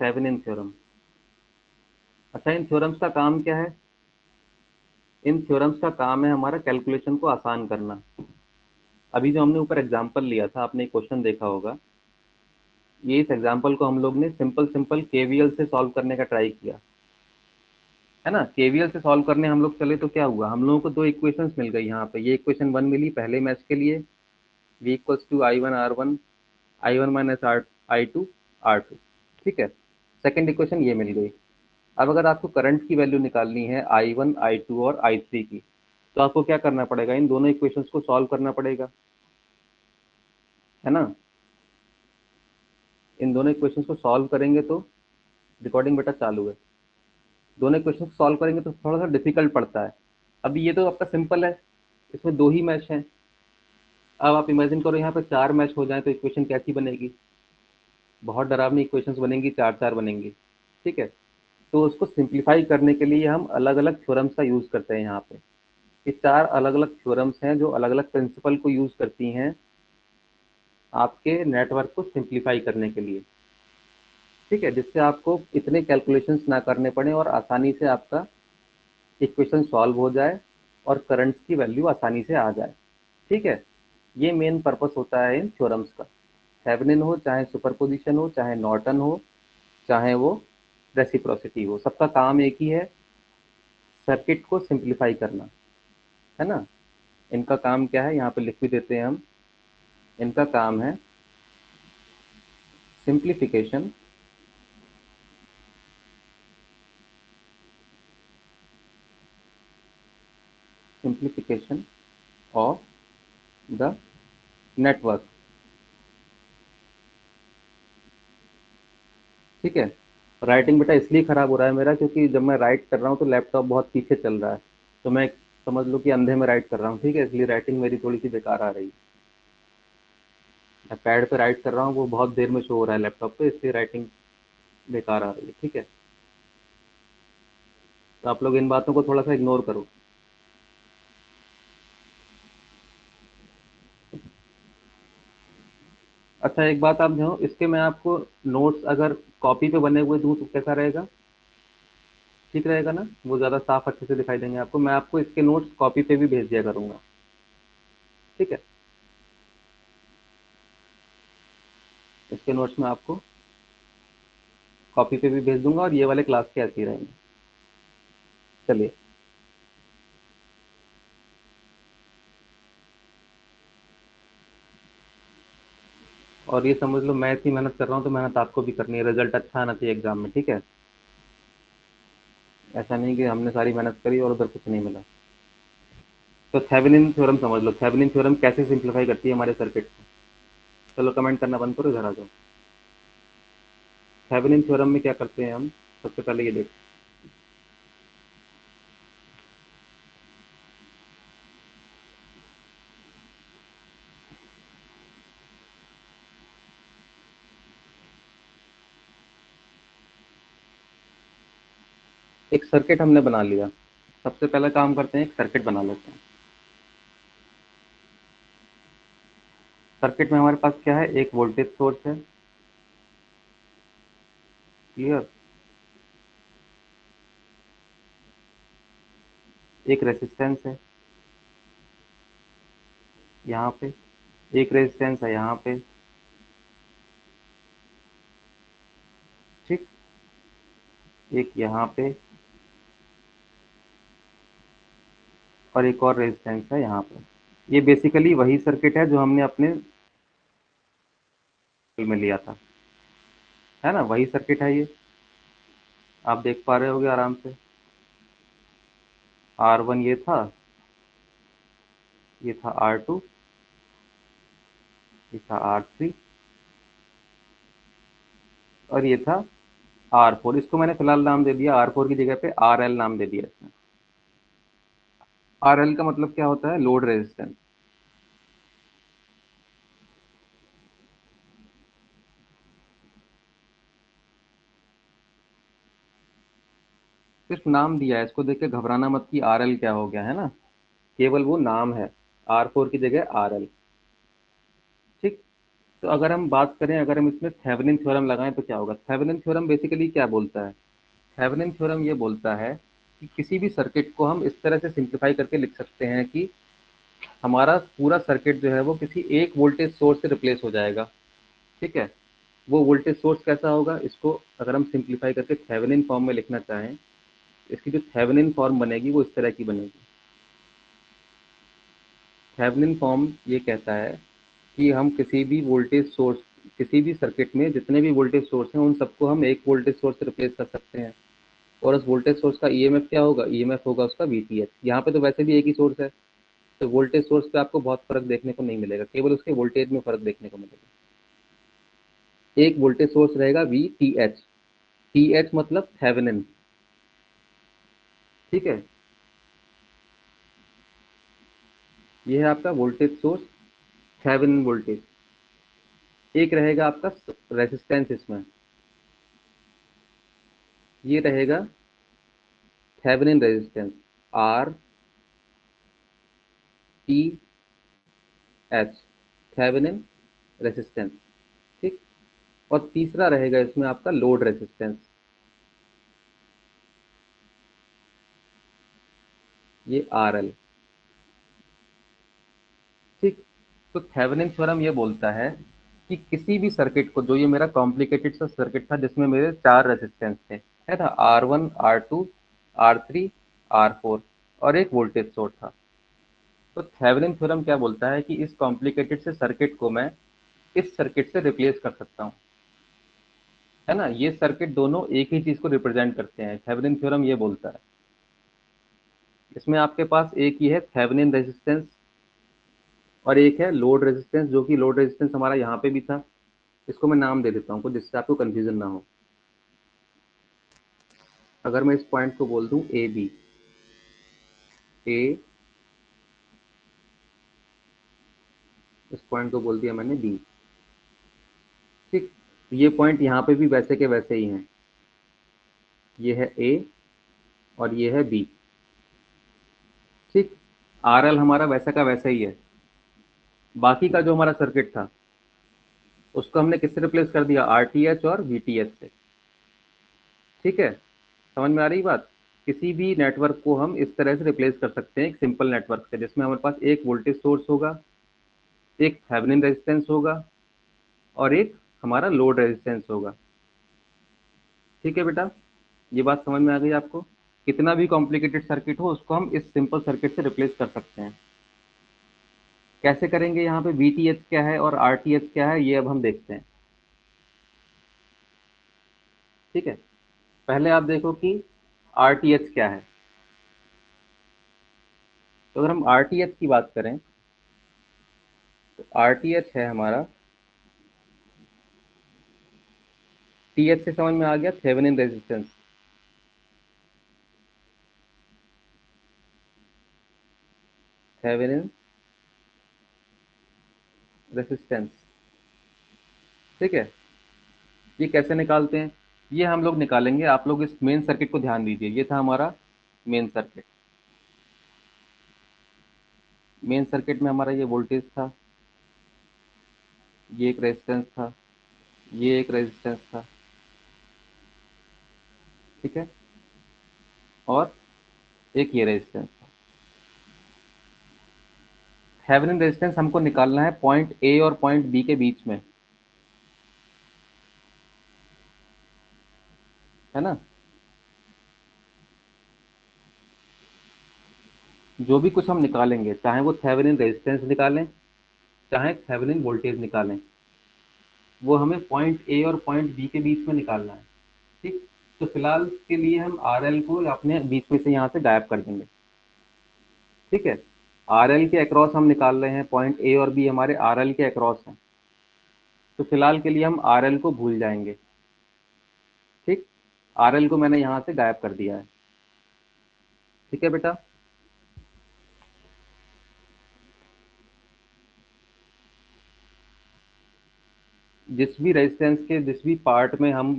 Thevenin theorem. अच्छा, इन थ्योरम्स का काम क्या है? इन थ्योरम्स का काम है हमारा कैलकुलेशन को आसान करना। अभी जो हमने ऊपर एग्जाम्पल लिया था, आपने क्वेश्चन देखा होगा, ये इस एग्जाम्पल को हम लोग ने सिंपल सिंपल केवीएल से सॉल्व करने का ट्राई किया। है ना। केवीएल से सॉल्व करने हम लोग चले तो क्या हुआ, हम लोगों को दो इक्वेशंस मिल गई यहाँ पे। ये इक्वेशन 1 मिली पहले मैच के लिए, v equals to I1 R1 I1 minus I2 R2, ठीक है। सेकंड इक्वेशन ये मिल गई। अब अगर आपको करंट की वैल्यू निकालनी है I1 I2 और I3 की, तो आपको क्या करना पड़ेगा, इन दोनों इक्वेशंस को सॉल्व करना पड़ेगा, है ना। इन दोनों इक्वेशंस को सॉल्व करेंगे तो, रिकॉर्डिंग बेटा चालू है, दोनों इक्वेशन को सॉल्व करेंगे तो थोड़ा सा डिफिकल्ट पड़ता है। अभी ये तो आपका सिंपल है, इसमें दो ही मैच हैं। अब आप इमेजिन करो यहाँ पे चार मैच हो जाए तो इक्वेशन कैसी बनेगी, बहुत डरावनी इक्वेशंस बनेंगी, चार चार बनेंगी, ठीक है। तो उसको सिंप्लीफाई करने के लिए हम अलग अलग थ्योरम्स का यूज करते हैं यहाँ पे। ये चार अलग अलग थ्योरम्स हैं जो अलग अलग प्रिंसिपल को यूज करती हैं आपके नेटवर्क को सिंप्लीफाई करने के लिए, ठीक है, जिससे आपको इतने कैलकुलेशंस ना करने पड़े और आसानी से आपका इक्वेशन सॉल्व हो जाए और करंट की वैल्यू आसानी से आ जाए, ठीक है। ये मेन पर्पस होता है इन थ्योरम्स का। थेवेनिन हो, चाहे सुपरपोजिशन हो, चाहे नॉर्टन हो, चाहे वो रेसिप्रोसिटी हो, सबका काम एक ही है, सर्किट को सिंप्लीफाई करना, है ना। इनका काम क्या है, यहाँ पे लिख भी देते हैं हम। इनका काम है simplification simplification of the network, ठीक है। राइटिंग बेटा इसलिए खराब हो रहा है मेरा क्योंकि जब मैं राइट कर रहा हूँ तो लैपटॉप बहुत पीछे चल रहा है, तो मैं समझ लो कि अंधे में राइट कर रहा हूँ, ठीक है, इसलिए राइटिंग मेरी थोड़ी सी बेकार आ रही है। मैं पैड पे राइट कर रहा हूँ, वो बहुत देर में शो हो रहा है लैपटॉप पे, इसलिए राइटिंग बेकार आ रही है, ठीक है। तो आप लोग इन बातों को थोड़ा सा इग्नोर करो। अच्छा एक बात आप जो इसके, मैं आपको नोट्स अगर कॉपी पे बने हुए दूँ तो कैसा रहेगा, ठीक रहेगा ना, वो ज़्यादा साफ अच्छे से दिखाई देंगे आपको। मैं आपको इसके नोट्स कॉपी पे भी भेज दिया करूँगा, ठीक है। इसके नोट्स मैं आपको कॉपी पे भी भेज दूंगा और ये वाले क्लास के ऐसे ही रहेंगे। चलिए, और ये समझ लो मैं इतनी मेहनत कर रहा हूँ तो मेहनत आपको भी करनी है, रिजल्ट अच्छा आना चाहिए एग्जाम में, ठीक है। ऐसा नहीं कि हमने सारी मेहनत करी और उधर कुछ नहीं मिला। तो थेवेनिन थ्योरम समझ लो, थेवेनिन थ्योरम कैसे सिंप्लीफाई करती है हमारे सर्किट को। चलो कमेंट करना बंद करो, इधर आ जाओ। थेवेनिन थ्योरम में क्या करते हैं हम, सबसे पहले ये देखो। एक सर्किट हमने बना लिया, सबसे पहला काम करते हैं एक सर्किट बना लेते हैं। सर्किट में हमारे पास क्या है, एक वोल्टेज सोर्स है, क्लियर, एक रेसिस्टेंस है यहाँ पे, एक रेजिस्टेंस है यहाँ पे, ठीक, एक यहाँ पे और एक और रेजिस्टेंस है यहाँ पे। ये बेसिकली वही सर्किट है जो हमने अपने में लिया था, है ना, वही सर्किट है ये, आप देख पा रहे होगे आराम से। R1 ये था, ये था R2, ये था R3 और ये था R4। इसको मैंने फिलहाल नाम दे दिया, R4 की जगह पे RL नाम दे दिया इसमें। RL का मतलब क्या होता है, लोड रेजिस्टेंस। सिर्फ नाम दिया है, इसको देख के घबराना मत कि RL क्या हो गया, है ना, केवल वो नाम है, R4 की जगह RL, ठीक। तो अगर हम बात करें, अगर हम इसमें थेवेनिन थ्योरम लगाएं तो क्या होगा। थेवेनिन थ्योरम बेसिकली क्या बोलता है, थेवेनिन थ्योरम ये बोलता है कि किसी भी सर्किट को हम इस तरह से सिंप्लीफाई करके लिख सकते हैं कि हमारा पूरा सर्किट जो है वो किसी एक वोल्टेज सोर्स से रिप्लेस हो जाएगा, ठीक है। वो वोल्टेज सोर्स कैसा होगा, इसको अगर हम सिंप्लीफाई करके थेवेनिन फॉर्म में लिखना चाहें इसकी जो थेवेनिन फॉर्म बनेगी वो इस तरह की बनेगी। थेवेनिन फॉर्म ये कहता है कि हम किसी भी वोल्टेज सोर्स, किसी भी सर्किट में जितने भी वोल्टेज सोर्स हैं उन सबको हम एक वोल्टेज सोर्स से रिप्लेस कर सकते हैं। और उस वोल्टेज सोर्स का ईएमएफ क्या होगा? ईएमएफ होगा उसका वीटीएच। यहाँ पे तो वैसे भी एक ही सोर्स है, तो वोल्टेज सोर्स पे आपको बहुत फर्क देखने को नहीं मिलेगा, केवल उसके वोल्टेज में फर्क देखने को मिलेगा। एक वोल्टेज सोर्स रहेगा वीटीएच, टीएच मतलब थेवेनिन, ठीक है। ये है आपका वोल्टेज सोर्स, थेवेनिन वोल्टेज। एक रहेगा आपका रेजिस्टेंस, इसमें ये रहेगा Thevenin resistance, are T H, Thevenin resistance, ठीक। और तीसरा रहेगा इसमें आपका लोड रेजिस्टेंस, ये आर एल, ठीक। तो थेवेनिन थ्योरम ये बोलता है कि किसी भी सर्किट को, जो ये मेरा कॉम्प्लिकेटेड सा सर्किट था जिसमें मेरे 4 रेजिस्टेंस थे, है ना, R1, R2, R3, R4 और एक वोल्टेज सोर्स था। तो थेवेनिन थ्योरम क्या बोलता है कि इस कॉम्प्लिकेटेड से सर्किट को मैं इस सर्किट से रिप्लेस कर सकता हूँ, है ना। ये सर्किट दोनों एक ही चीज को रिप्रेजेंट करते हैं, थेवेनिन थ्योरम ये बोलता है। इसमें आपके पास एक ही है थेवेनिन रेजिस्टेंस और एक है लोड रेजिस्टेंस, जो कि लोड रेजिस्टेंस हमारा यहाँ पे भी था। इसको मैं नाम दे देता हूँ जिससे आपको कंफ्यूजन ना हो। अगर मैं इस पॉइंट को बोल दूं ए बी, ए, इस पॉइंट को बोल दिया मैंने बी, ठीक। ये पॉइंट यहाँ पे भी वैसे के वैसे ही हैं, ये है ए और ये है बी, ठीक। आर एल हमारा वैसा का वैसा ही है। बाकी का जो हमारा सर्किट था उसको हमने किससे रिप्लेस कर दिया? आर टी एच और वी टी एच से, ठीक है। समझ में आ रही बात? किसी भी नेटवर्क को हम इस तरह से रिप्लेस कर सकते हैं एक सिंपल नेटवर्क से, जिसमें हमारे पास एक वोल्टेज सोर्स होगा, एक थेवेनिन रेजिस्टेंस होगा और एक हमारा लोड रेजिस्टेंस होगा, ठीक है बेटा। ये बात समझ में आ गई आपको? कितना भी कॉम्प्लिकेटेड सर्किट हो उसको हम इस सिंपल सर्किट से रिप्लेस कर सकते हैं। कैसे करेंगे? यहाँ पे वीटीएच क्या है और आरटीएच क्या है ये अब हम देखते हैं, ठीक है। पहले आप देखो कि आरटीएच क्या है। तो अगर हम आरटीएच की बात करें तो आरटीएच है हमारा, टीएच से समझ में आ गया थेवेनिन रेजिस्टेंस, थेवेनिन रेजिस्टेंस, ठीक है। ये कैसे निकालते हैं? ये हम लोग निकालेंगे, आप लोग इस मेन सर्किट को ध्यान दीजिए। ये था हमारा मेन सर्किट। मेन सर्किट में हमारा ये वोल्टेज था, ये एक रेजिस्टेंस था, ये एक रेजिस्टेंस था, ठीक है। और एक ये रेजिस्टेंस था। थेवेनिन रेजिस्टेंस हमको निकालना है पॉइंट ए और पॉइंट बी के बीच में, है ना। जो भी कुछ हम निकालेंगे, चाहे वो थेवेनिन रेजिस्टेंस निकालें, चाहे थेवेनिन वोल्टेज निकालें, वो हमें पॉइंट ए और पॉइंट बी के बीच में निकालना है, ठीक। तो फिलहाल के लिए हम आर एल को अपने बीच में से यहाँ से गायब कर देंगे, ठीक है। आर एल के अक्रॉस हम निकाल रहे हैं, पॉइंट ए और बी हमारे आर एल के अक्रॉस हैं। तो फिलहाल के लिए हम आर एल को भूल जाएंगे, ठीक। आर एल को मैंने यहाँ से गायब कर दिया है, ठीक है बेटा। जिस भी रेजिस्टेंस के जिस भी पार्ट में हम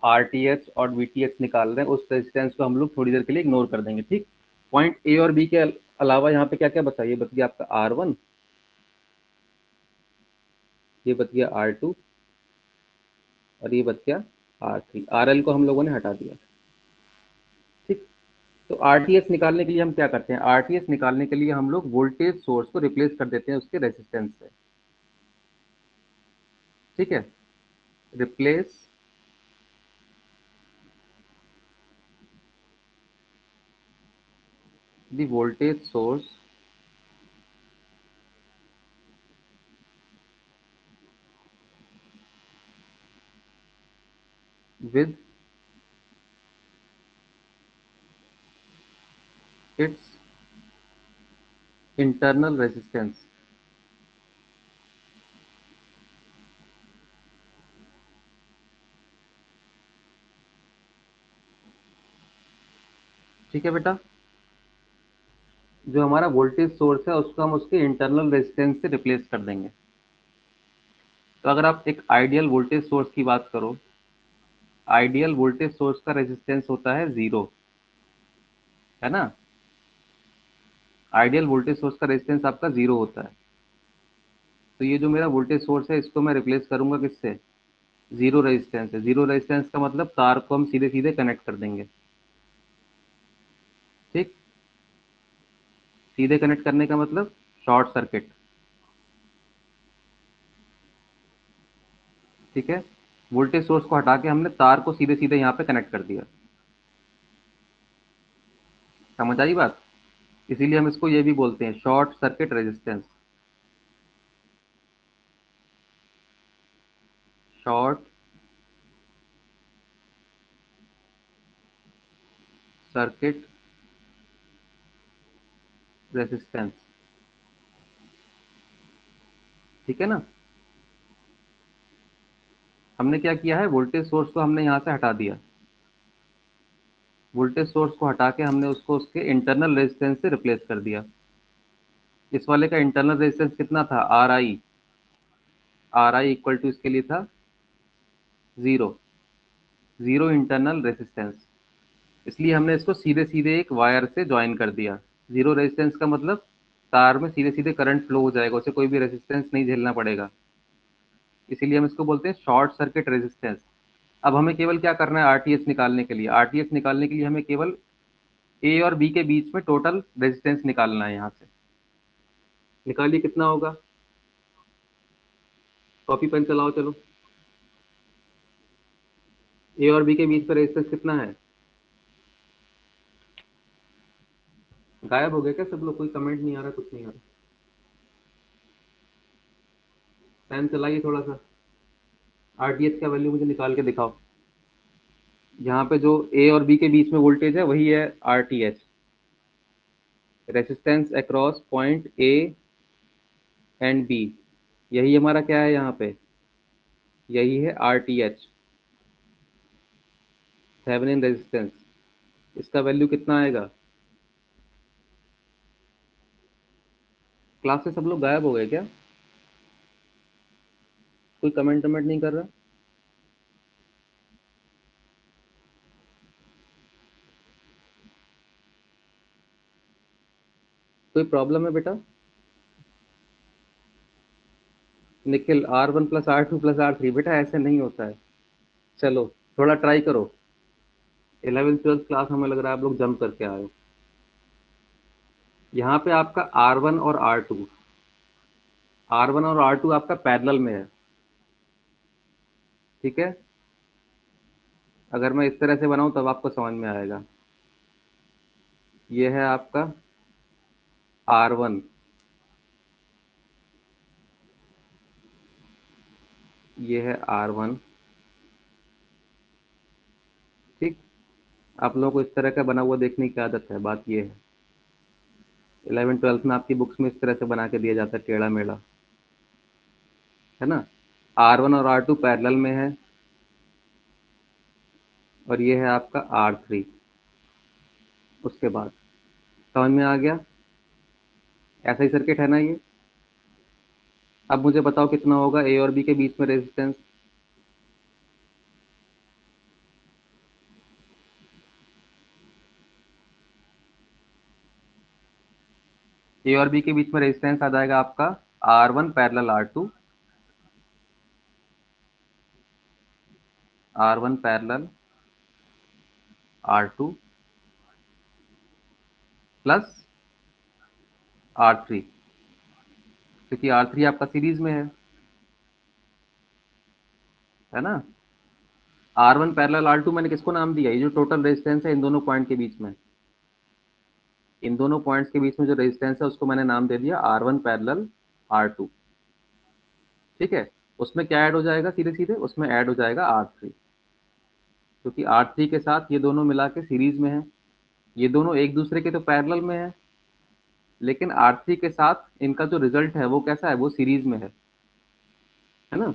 आर टी एच और वी टी एच निकाल रहे हैं, उस रेजिस्टेंस को हम लोग थोड़ी देर के लिए इग्नोर कर देंगे, ठीक। पॉइंट ए और बी के अलावा यहाँ पे क्या क्या बचा? ये बच गया आपका आर वन, ये बच गया आर टू और ये बच गया आर थ्री। आर एल को हम लोगों ने हटा दिया, ठीक। तो आरटीएस निकालने के लिए हम क्या करते हैं? आरटीएस निकालने के लिए हम लोग वोल्टेज सोर्स को रिप्लेस कर देते हैं उसके रेजिस्टेंस से, ठीक है। Replace the voltage source with its internal resistance। ठीक है बेटा, जो हमारा वोल्टेज सोर्स है उसको हम उसके इंटरनल रेजिस्टेंस से रिप्लेस कर देंगे। तो अगर आप एक आइडियल वोल्टेज सोर्स की बात करो, आइडियल वोल्टेज सोर्स का रेजिस्टेंस होता है 0, है ना। आइडियल वोल्टेज सोर्स का रेजिस्टेंस आपका 0 होता है। तो ये जो मेरा वोल्टेज सोर्स है इसको मैं रिप्लेस करूंगा किससे? 0 रेजिस्टेंस है। 0 रेजिस्टेंस का मतलब तार को हम सीधे सीधे कनेक्ट कर देंगे। ठीक, सीधे कनेक्ट करने का मतलब शॉर्ट सर्किट। ठीक है, वोल्टेज सोर्स को हटा के हमने तार को सीधे सीधे यहाँ पे कनेक्ट कर दिया। समझ आई बात? इसीलिए हम इसको ये भी बोलते हैं short circuit resistance. Short circuit resistance. ठीक है ना। हमने क्या किया है, वोल्टेज सोर्स को हमने यहाँ से हटा दिया। वोल्टेज सोर्स को हटा के हमने उसको उसके इंटरनल रेजिस्टेंस से रिप्लेस कर दिया। इस वाले का इंटरनल रेजिस्टेंस कितना था? आर आई इक्वल टू इसके लिए था 0। 0 इंटरनल रेजिस्टेंस। इसलिए हमने इसको सीधे सीधे एक वायर से ज्वाइन कर दिया। 0 रेजिस्टेंस का मतलब तार में सीधे सीधे करंट फ्लो हो जाएगा, उसे कोई भी रेजिस्टेंस नहीं झेलना पड़ेगा। इसीलिए हम इसको बोलते हैं शॉर्ट सर्किट रेजिस्टेंस। अब हमें केवल क्या करना है, आरटीएस निकालने के लिए? आरटीएस निकालने के लिए हमें केवल ए और बी के बीच में टोटल रेजिस्टेंस निकालना है। यहाँ से निकालिए, कितना होगा? कॉपी पेन चलाओ चलो। ए और बी के बीच में रेजिस्टेंस कितना है? गायब हो गए क्या सब लोग? कोई कमेंट नहीं आ रहा, कुछ नहीं आ रहा। पेन चलाइए थोड़ा सा। आरटीएस का वैल्यू मुझे निकाल के दिखाओ। यहाँ पे जो ए और बी के बीच में वोल्टेज है वही है RTH, resistance across point A and B. यही हमारा क्या है यहाँ पे? यही है आरटीएच, थेवेनिन रेजिस्टेंस। इसका वैल्यू कितना आएगा? क्लास से सब लोग गायब हो गए क्या? कोई कमेंट कमेंट नहीं कर रहा? कोई प्रॉब्लम है बेटा? निखिल, R1 + R2 + R3, बेटा ऐसे नहीं होता है। चलो थोड़ा ट्राई करो। 11th 12th क्लास हमें लग रहा है आप लोग जंप करके आए हो। यहाँ पे आपका R1 और R2 आपका पैरेलल में है। ठीक है, अगर मैं इस तरह से बनाऊं तब आपको समझ में आएगा। ये है आपका R1, ये है R1। ठीक, आप लोगों को इस तरह का बना हुआ देखने की आदत है, बात ये है। 11th 12th में आपकी बुक्स में इस तरह से बना के दिया जाता है, टेढ़ा मेढ़ा, है ना। R1 और R2 पैरेलल में है, और ये है आपका R3। उसके बाद समझ में आ गया? ऐसा ही सर्किट है ना ये। अब मुझे बताओ कितना होगा ए और बी के बीच में रेजिस्टेंस? ए और बी के बीच में रेजिस्टेंस आ जाएगा आपका R1 × R2। R1 × R2 plus R3, क्योंकि R3 आपका सीरीज में है ना। R1 × R2 मैंने किसको नाम दिया? ये जो टोटल रेजिस्टेंस है इन दोनों पॉइंट के बीच में, इन दोनों पॉइंट्स के बीच में जो रेजिस्टेंस है उसको मैंने नाम दे दिया R1 पैरेलल R2। ठीक है, उसमें क्या ऐड हो जाएगा, सीधे सीधे उसमें ऐड हो जाएगा R3, क्योंकि R3 के साथ ये दोनों मिला के सीरीज में है। ये दोनों एक दूसरे के तो पैरेलल में है, लेकिन R3 के साथ इनका जो रिजल्ट है वो कैसा है, वो सीरीज में है ना।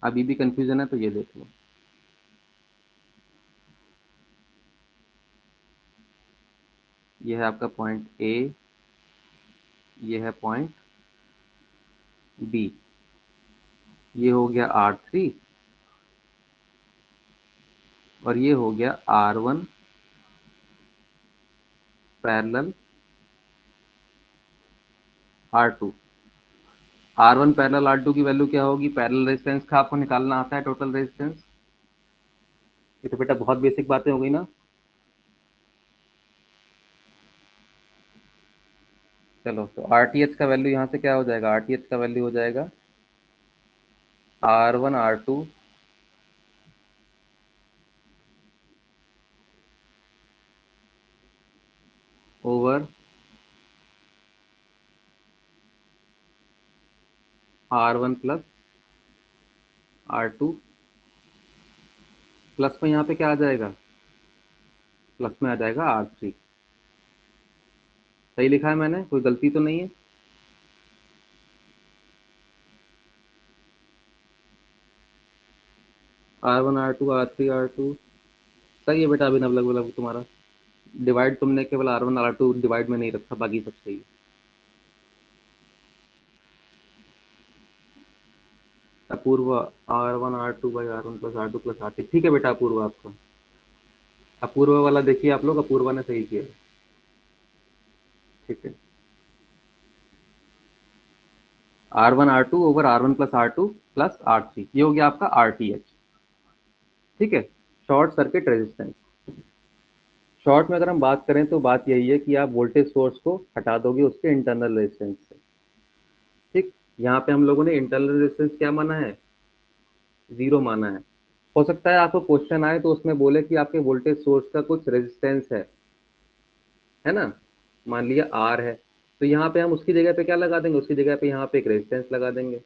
अभी भी कंफ्यूजन है तो ये देख लो। ये है आपका पॉइंट ए, ये है पॉइंट बी, ये हो गया R3 और ये हो गया R1 parallel R2। R1 parallel R2 की वैल्यू क्या होगी, पैरेलल रेजिस्टेंस का आपको निकालना आता है टोटल रेजिस्टेंस। ये तो बेटा बहुत बेसिक बातें हो गई ना। चलो तो RTH का वैल्यू यहाँ से क्या हो जाएगा, RTH का वैल्यू हो जाएगा R1 R2 over R1 plus R2, plus में यहाँ पे क्या आ जाएगा, प्लस में आ जाएगा R3। सही लिखा है मैंने, कोई गलती तो नहीं है। R1 R2 R3 R2 सही है बेटा, अभी लगभग लगभग तुम्हारा डिवाइड तुमने केवल R1 R2 डिवाइड में नहीं रखा, बाकी सब सही है। अपूर्व R1 R2 by R1 plus R2 plus R3, ठीक है बेटा अपूर्व आपका। अपूर्व वाला देखिए आप लोग, अपूर्वा ने सही किया। ठीक है, R1 R2 over R1 plus R2 plus R3, ये हो गया आपका RTH। ठीक है, शॉर्ट सर्किट रेजिस्टेंस। शॉर्ट में अगर हम बात करें तो बात यही है कि आप वोल्टेज सोर्स को हटा दोगे उसके इंटरनल रेजिस्टेंस से। ठीक, यहाँ पे हम लोगों ने इंटरनल रेजिस्टेंस क्या माना है, जीरो माना है। हो सकता है आपको क्वेश्चन आए तो उसमें बोले कि आपके वोल्टेज सोर्स का कुछ रेजिस्टेंस है ना, मान लिया R है, तो यहाँ पे हम उसकी जगह पे क्या लगा देंगे, उसकी जगह पे यहाँ पे एक रेजिस्टेंस लगा देंगे,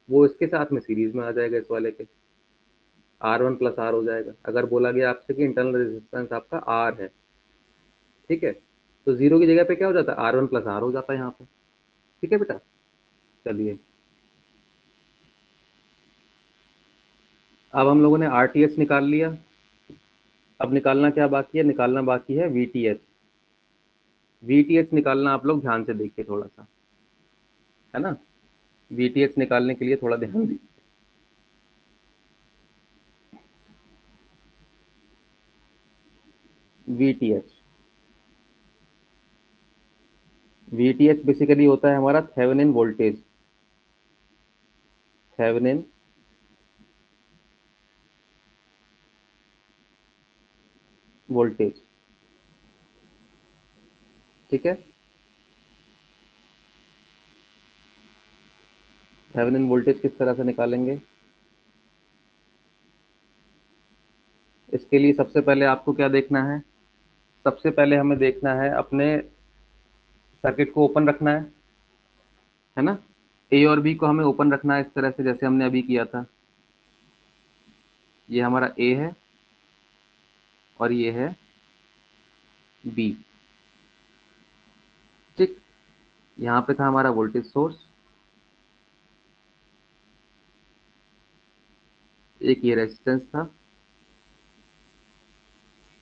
वो इसके साथ में सीरीज में आ जाएगा इस वाले के, R1 प्लस R हो जाएगा। अगर बोला गया आपसे कि इंटरनल रेजिस्टेंस आपका R है, ठीक है, तो जीरो की जगह पे क्या हो जाता है, R1 प्लस R हो जाता है यहाँ पे। ठीक है बेटा, चलिए अब हम लोगों ने RTH निकाल लिया। अब निकालना क्या बाकी है, निकालना बाकी है VTH। VTH निकालना आप लोग ध्यान से देखिए थोड़ा सा, है ना। VTH निकालने के लिए थोड़ा ध्यान दीजिए। VTH, VTH बेसिकली होता है हमारा थेवेनिन वोल्टेज, थेवेनिन वोल्टेज। ठीक है, थेवेनिन वोल्टेज किस तरह से निकालेंगे, इसके लिए सबसे पहले आपको क्या देखना है, सबसे पहले हमें देखना है अपने सर्किट को ओपन रखना है ना। ए और बी को हमें ओपन रखना है इस तरह से जैसे हमने अभी किया था। ये हमारा ए है और ये है बी। ठीक, यहाँ पे था हमारा वोल्टेज सोर्स, एक ये रेजिस्टेंस था,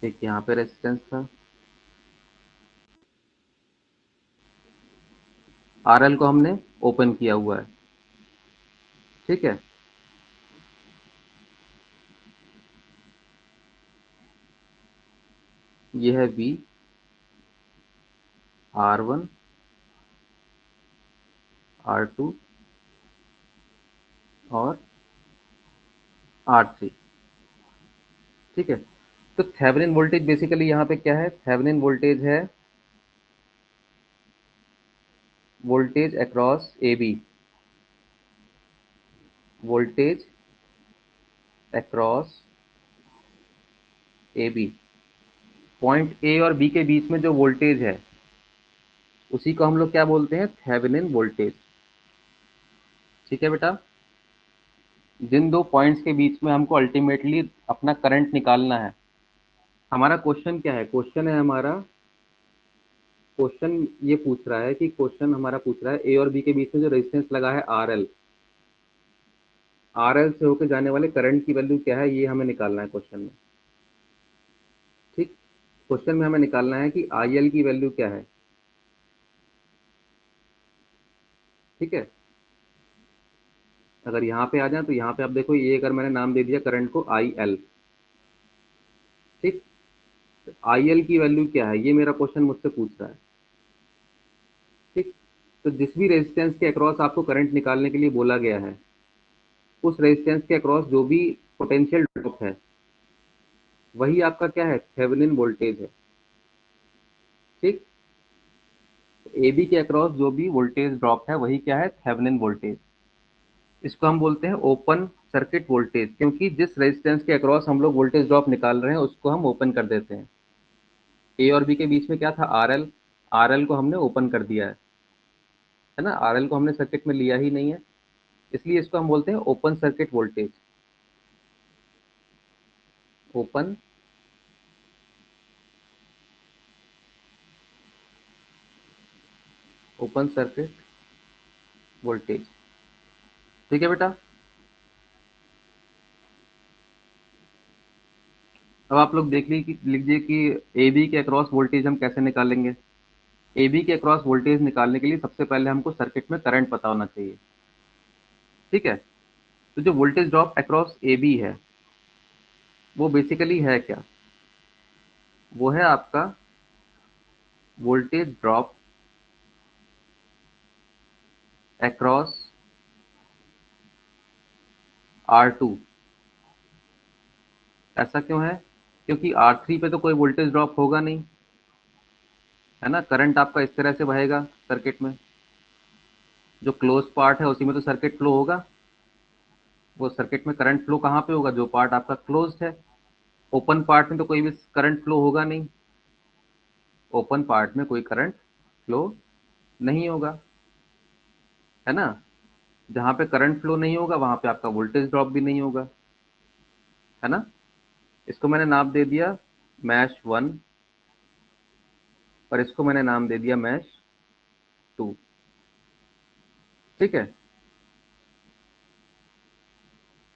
एक यहाँ पे रेजिस्टेंस था। RL को हमने ओपन किया हुआ है। ठीक है, ये है बी, R1 R2 और R3। ठीक है, तो थेवेनिन वोल्टेज बेसिकली यहाँ पे क्या है, थेवेनिन वोल्टेज है voltage across A B, voltage across A B, point A और बी के बीच में जो वोल्टेज है उसी को हम लोग क्या बोलते हैं, थेवेनिन वोल्टेज। ठीक है बेटा, जिन दो पॉइंट्स के बीच में हमको अल्टीमेटली अपना करंट निकालना है। हमारा क्वेश्चन क्या है, क्वेश्चन है हमारा, क्वेश्चन ये पूछ रहा है कि क्वेश्चन हमारा पूछ रहा है ए और बी के बीच में जो रेजिस्टेंस लगा है आर एल, आर एल से होकर जाने वाले करंट की वैल्यू क्या है, ये हमें निकालना है क्वेश्चन में। ठीक, क्वेश्चन में हमें निकालना है कि आई एल की वैल्यू क्या है। ठीक है, अगर यहाँ पे आ जाए तो यहाँ पे आप देखो, ये अगर मैंने नाम दे दिया करंट को आई एल। ठीक, आई एल की वैल्यू क्या है, ये मेरा क्वेश्चन मुझसे पूछ रहा है। ठीक, तो जिस भी रेजिस्टेंस के अक्रॉस आपको करंट निकालने के लिए बोला गया है, उस रेजिस्टेंस के अक्रॉस जो भी पोटेंशियल ड्रॉप है वही आपका क्या है, थेवेनिन वोल्टेज है। ठीक, ए बी के अक्रॉस जो भी वोल्टेज ड्रॉप है वही क्या है, थेवेनिन वोल्टेज। इसको हम बोलते हैं ओपन सर्किट वोल्टेज, क्योंकि जिस रेजिस्टेंस के अक्रॉस हम लोग वोल्टेज ड्रॉप निकाल रहे हैं उसको हम ओपन कर देते हैं। ए और बी के बीच में क्या था, आर एल, आर एल को हमने ओपन कर दिया है ना, आर एल को हमने सर्किट में लिया ही नहीं है, इसलिए इसको हम बोलते हैं open circuit voltage. Open open circuit voltage. ठीक है बेटा, अब आप लोग देख लीजिए कि ए बी के अक्रॉस वोल्टेज हम कैसे निकालेंगे। ए बी के अक्रॉस वोल्टेज निकालने के लिए सबसे पहले हमको सर्किट में करंट पता होना चाहिए। ठीक है, तो जो voltage drop across A B है वो बेसिकली है क्या, वो है आपका voltage drop across R two. ऐसा क्यों है, क्योंकि आर थ्री पे तो कोई वोल्टेज ड्रॉप होगा नहीं, है ना, करंट आपका इस तरह से बहेगा सर्किट में, जो क्लोज पार्ट है उसी में तो सर्किट फ्लो होगा। वो सर्किट में करंट फ्लो कहाँ पे होगा, जो पार्ट आपका क्लोज्ड है। ओपन पार्ट में तो कोई भी करंट फ्लो होगा नहीं, ओपन पार्ट में कोई करंट फ्लो नहीं होगा, है ना। जहाँ पे करंट फ्लो नहीं होगा वहां पे आपका वोल्टेज ड्रॉप भी नहीं होगा, है ना। इसको मैंने नाम दे दिया मैश वन, और इसको मैंने नाम दे दिया मैश टू। ठीक है,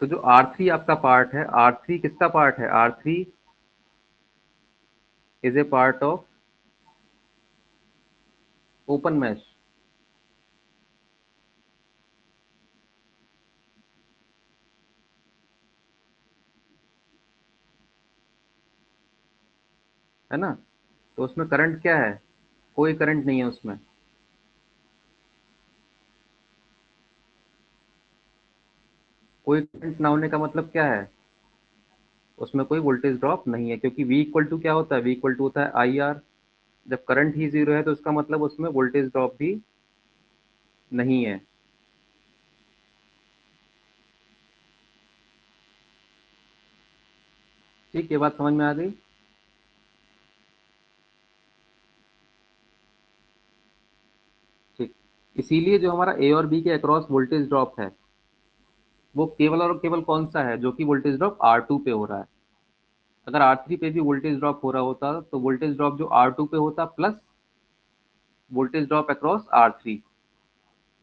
तो जो आर थ्री आपका पार्ट है, आर थ्री किसका पार्ट है, R three is a part of open mesh. है ना, तो उसमें करंट क्या है, कोई करंट नहीं है उसमें। कोई करंट ना होने का मतलब क्या है, उसमें कोई वोल्टेज ड्रॉप नहीं है, क्योंकि V इक्वल टू क्या होता है, V इक्वल टू होता है आई आर। जब करंट ही जीरो है तो उसका मतलब उसमें वोल्टेज ड्रॉप भी नहीं है। ठीक, ये बात समझ में आ गई। ठीक, इसीलिए जो हमारा ए और बी के अक्रॉस वोल्टेज ड्रॉप है वो केवल और केवल कौन सा है, जो कि वोल्टेज ड्रॉप आर टू पे हो रहा है। अगर आर थ्री पे भी वोल्टेज ड्रॉप हो रहा होता तो वोल्टेज ड्रॉप जो आर टू पे होता plus voltage drop across R three,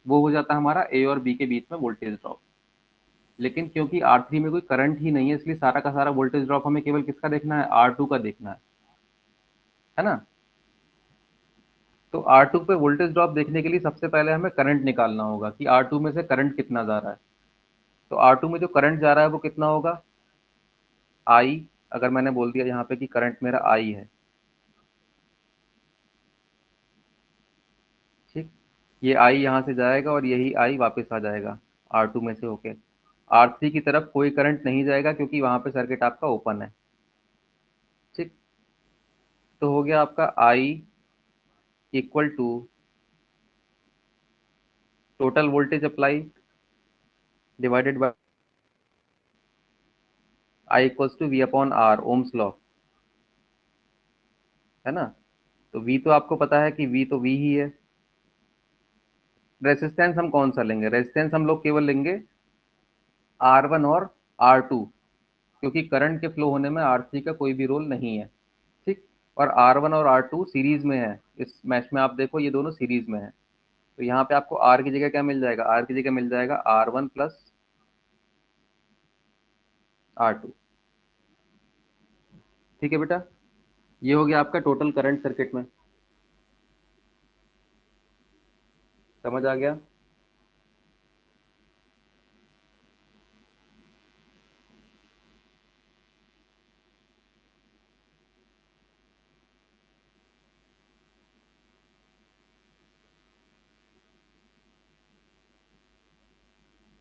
वो हो जाता हमारा ए और बी के बीच में वोल्टेज ड्रॉप। लेकिन क्योंकि आर थ्री में कोई करंट ही नहीं है, इसलिए सारा का सारा वोल्टेज ड्रॉप हमें केवल किसका देखना है, आर टू का देखना है ना। तो आर टू पे वोल्टेज ड्रॉप देखने के लिए सबसे पहले हमें करंट निकालना होगा कि आर टू में से करंट कितना जा रहा है। तो आर टू में जो करंट जा रहा है वो कितना होगा, आई। अगर मैंने बोल दिया यहाँ पे कि करंट मेरा आई है, ठीक, ये आई यहाँ से जाएगा और यही आई वापस आ जाएगा आर टू में से होके। आर थ्री की तरफ कोई करंट नहीं जाएगा क्योंकि वहां पे सर्किट आपका ओपन है। ठीक, तो हो गया आपका I equal to total voltage apply divided by I equals to V upon R, ohms law. है ना। तो V तो आपको पता है कि V तो V ही है। रेजिस्टेंस हम कौन सा लेंगे? रेजिस्टेंस हम लोग केवल लेंगे R1 और R2, क्योंकि करंट के फ्लो होने में R3 का कोई भी रोल नहीं है। ठीक। और R1 और R2 सीरीज में है, इस मैच में आप देखो ये दोनों सीरीज में है। तो यहाँ पे आपको R की जगह क्या मिल जाएगा? R की जगह मिल जाएगा R1 प्लस R2। ठीक है बेटा, ये हो गया आपका टोटल करंट सर्किट में। समझ आ गया?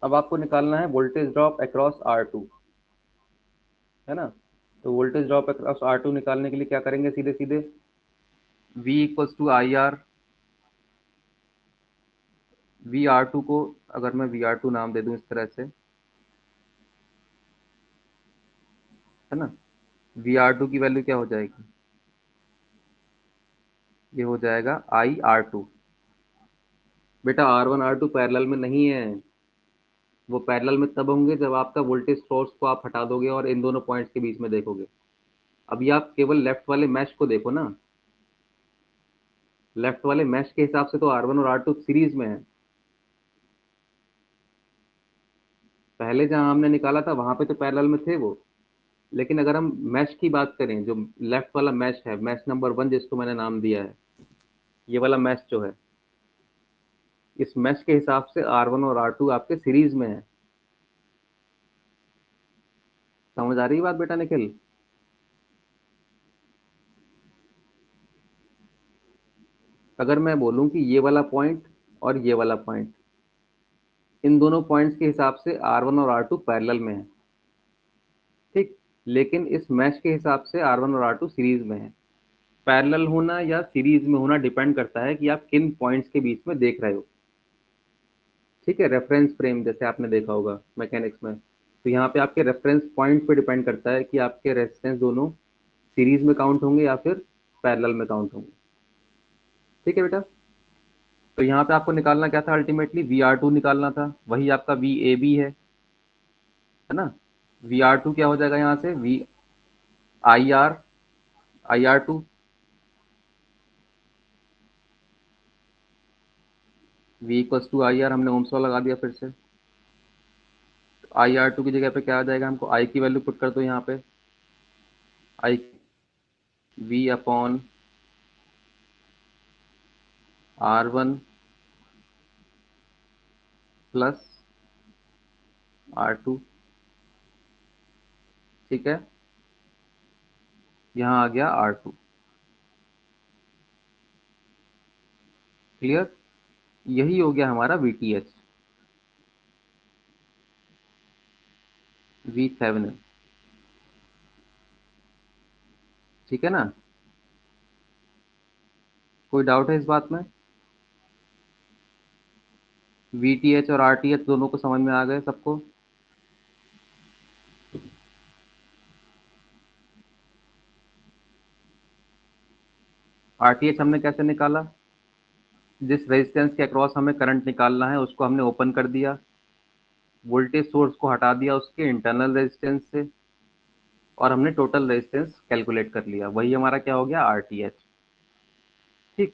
अब आपको निकालना है वोल्टेज ड्रॉप अक्रॉस R2, है ना। तो वोल्टेज ड्रॉप अक्रॉस R2 निकालने के लिए क्या करेंगे? सीधे सीधे V equals to I R. V R two को अगर मैं VR2 नाम दे दूं इस तरह से, है ना, VR2 की वैल्यू क्या हो जाएगी? ये हो जाएगा IR2। बेटा R1 R2 पैरेलल में नहीं है, वो पैरेलल में तब होंगे जब आपका वोल्टेज सोर्स को आप हटा दोगे और इन दोनों पॉइंट्स के बीच में देखोगे। अभी आप केवल लेफ्ट वाले मैश को देखो ना, लेफ्ट वाले मैश के हिसाब से तो R1 और R2 सीरीज में है। पहले जहां हमने निकाला था वहां पे तो पैरेलल में थे वो। लेकिन अगर हम मैश की बात करें, जो लेफ्ट वाला मैश है, मैश नंबर 1 जिसको मैंने नाम दिया है, ये वाला मैश जो है, इस मैश के हिसाब से R1 और R2 आपके सीरीज में है। समझ आ रही है बात बेटा निखिल? अगर मैं बोलूं कि ये वाला पॉइंट और ये वाला पॉइंट, इन दोनों पॉइंट्स के हिसाब से R1 और R2 पैरेलल में है। ठीक। लेकिन इस मैश के हिसाब से R1 और R2 सीरीज में है। पैरेलल होना या सीरीज में होना डिपेंड करता है कि आप किन पॉइंट्स के बीच में देख रहे हो। ठीक है, रेफरेंस फ्रेम जैसे आपने देखा होगा मैकेनिक्स में, तो यहाँ पे आपके रेफरेंस पॉइंट पे डिपेंड करता है कि आपके रेजिस्टेंस दोनों सीरीज में काउंट होंगे या फिर पैरेलल में काउंट होंगे। ठीक है बेटा। तो यहाँ पे आपको निकालना क्या था? अल्टीमेटली VR2 निकालना था, वही आपका VAB है ना। VR2 क्या हो जाएगा यहाँ से? V IR two, V equals to I R, हमने ओम्स लॉ लगा दिया फिर से। IR2 की जगह पे क्या आ जाएगा? हमको I की वैल्यू पुट कर दो यहाँ पे। I V upon R1 plus R2। ठीक है, यहाँ आ गया R2। क्लियर? यही हो गया हमारा VTH, V Thevenin। ठीक है ना? कोई डाउट है इस बात में? VTH और RTH दोनों को समझ में आ गए सबको? RTH हमने कैसे निकाला? जिस रेजिस्टेंस के अक्रॉस हमें करंट निकालना है उसको हमने ओपन कर दिया, वोल्टेज सोर्स को हटा दिया उसके इंटरनल रेजिस्टेंस से, और हमने टोटल रेजिस्टेंस कैलकुलेट कर लिया, वही हमारा क्या हो गया? RTH। ठीक।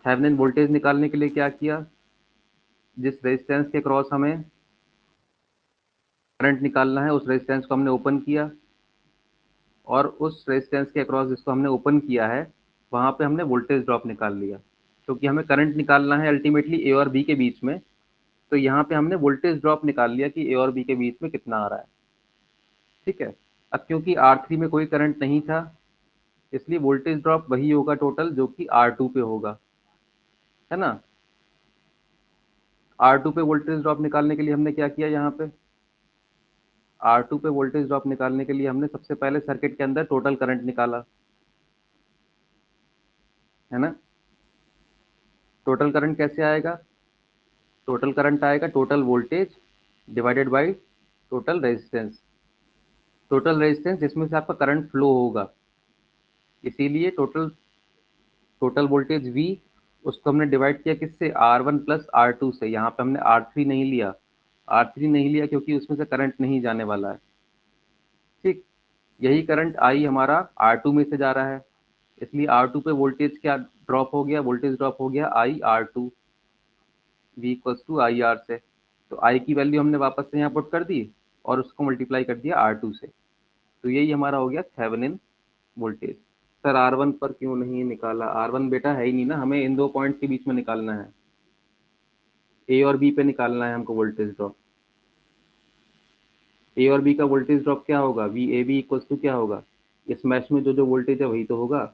थेवेनिन वोल्टेज निकालने के लिए क्या किया? जिस रेजिस्टेंस के क्रॉस हमें करंट निकालना है उस रेजिस्टेंस को हमने ओपन किया, और उस रेजिस्टेंस के अक्रॉस जिसको हमने ओपन किया है वहां पे हमने वोल्टेज ड्रॉप निकाल लिया, क्योंकि हमें करंट निकालना है अल्टीमेटली ए और बी के बीच में। तो यहाँ पे हमने वोल्टेज ड्रॉप निकाल लिया कि ए और बी के बीच में कितना आ रहा है। ठीक है। अब क्योंकि R3 में कोई करंट नहीं था, इसलिए वोल्टेज ड्रॉप वही होगा टोटल जो कि R2 पे होगा, है ना। R2 पे वोल्टेज ड्रॉप निकालने के लिए हमने क्या किया? यहाँ पे R2 पे वोल्टेज ड्रॉप निकालने के लिए हमने सबसे पहले सर्किट के अंदर टोटल करंट निकाला, है ना। टोटल करंट कैसे आएगा? टोटल करंट आएगा total voltage divided by total resistance. Total resistance जिसमें से आपका करंट फ्लो होगा, इसीलिए टोटल टोटल वोल्टेज V, उसको हमने डिवाइड किया किससे, R1 प्लस R2 से। यहाँ पे हमने R3 नहीं लिया, R3 नहीं लिया क्योंकि उसमें से करंट नहीं जाने वाला है। ठीक, यही करंट I हमारा R2 में से जा रहा है, इसलिए R2 पे वोल्टेज क्या ड्रॉप हो गया, वोल्टेज ड्रॉप हो गया I R2, V equals to I R से। तो I की वैल्यू हमने वापस से यहाँ पुट कर दी और उसको मल्टीप्लाई कर दिया R2 से। तो यही हमारा हो गया थेवेनिन वोल्टेज। सर R1 पर क्यों नहीं निकाला? R1 बेटा है ही नहीं ना, हमें इन दो पॉइंट के बीच में निकालना है, ए और बी पे निकालना है हमको वोल्टेज ड्रॉप। ए और बी का वोल्टेज ड्रॉप क्या होगा, V A B equals to क्या होगा, इस मैश में जो जो वोल्टेज है वही तो होगा।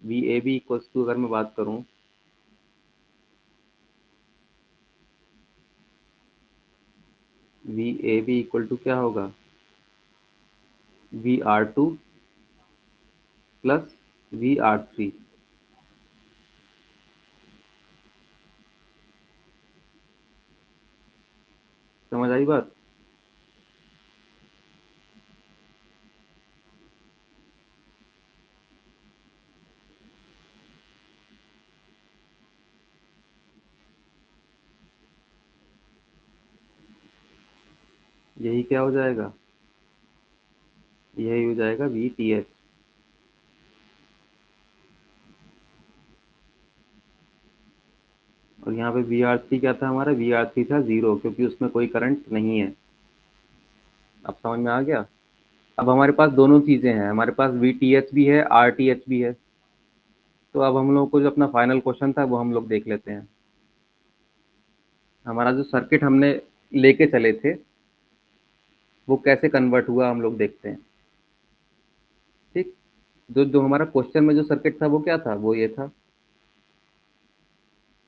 V A B equals to अगर मैं बात करूं, V A B equal to क्या होगा, V R two plus V R three. समझ आई बात? यही क्या हो जाएगा, यही हो जाएगा वी टी एच। और यहाँ पे वी आर थ्री क्या था हमारा, वी आर थ्री था जीरो, क्योंकि उसमें कोई करंट नहीं है। अब समझ में आ गया? अब हमारे पास दोनों चीजें हैं, हमारे पास वी टी एच भी है, आर टी एच भी है। तो अब हम लोग को जो अपना फाइनल क्वेश्चन था वो हम लोग देख लेते हैं। हमारा जो सर्किट हमने लेके चले थे वो कैसे कन्वर्ट हुआ हम लोग देखते हैं। ठीक, जो जो हमारा क्वेश्चन में जो सर्किट था वो क्या था, वो ये था,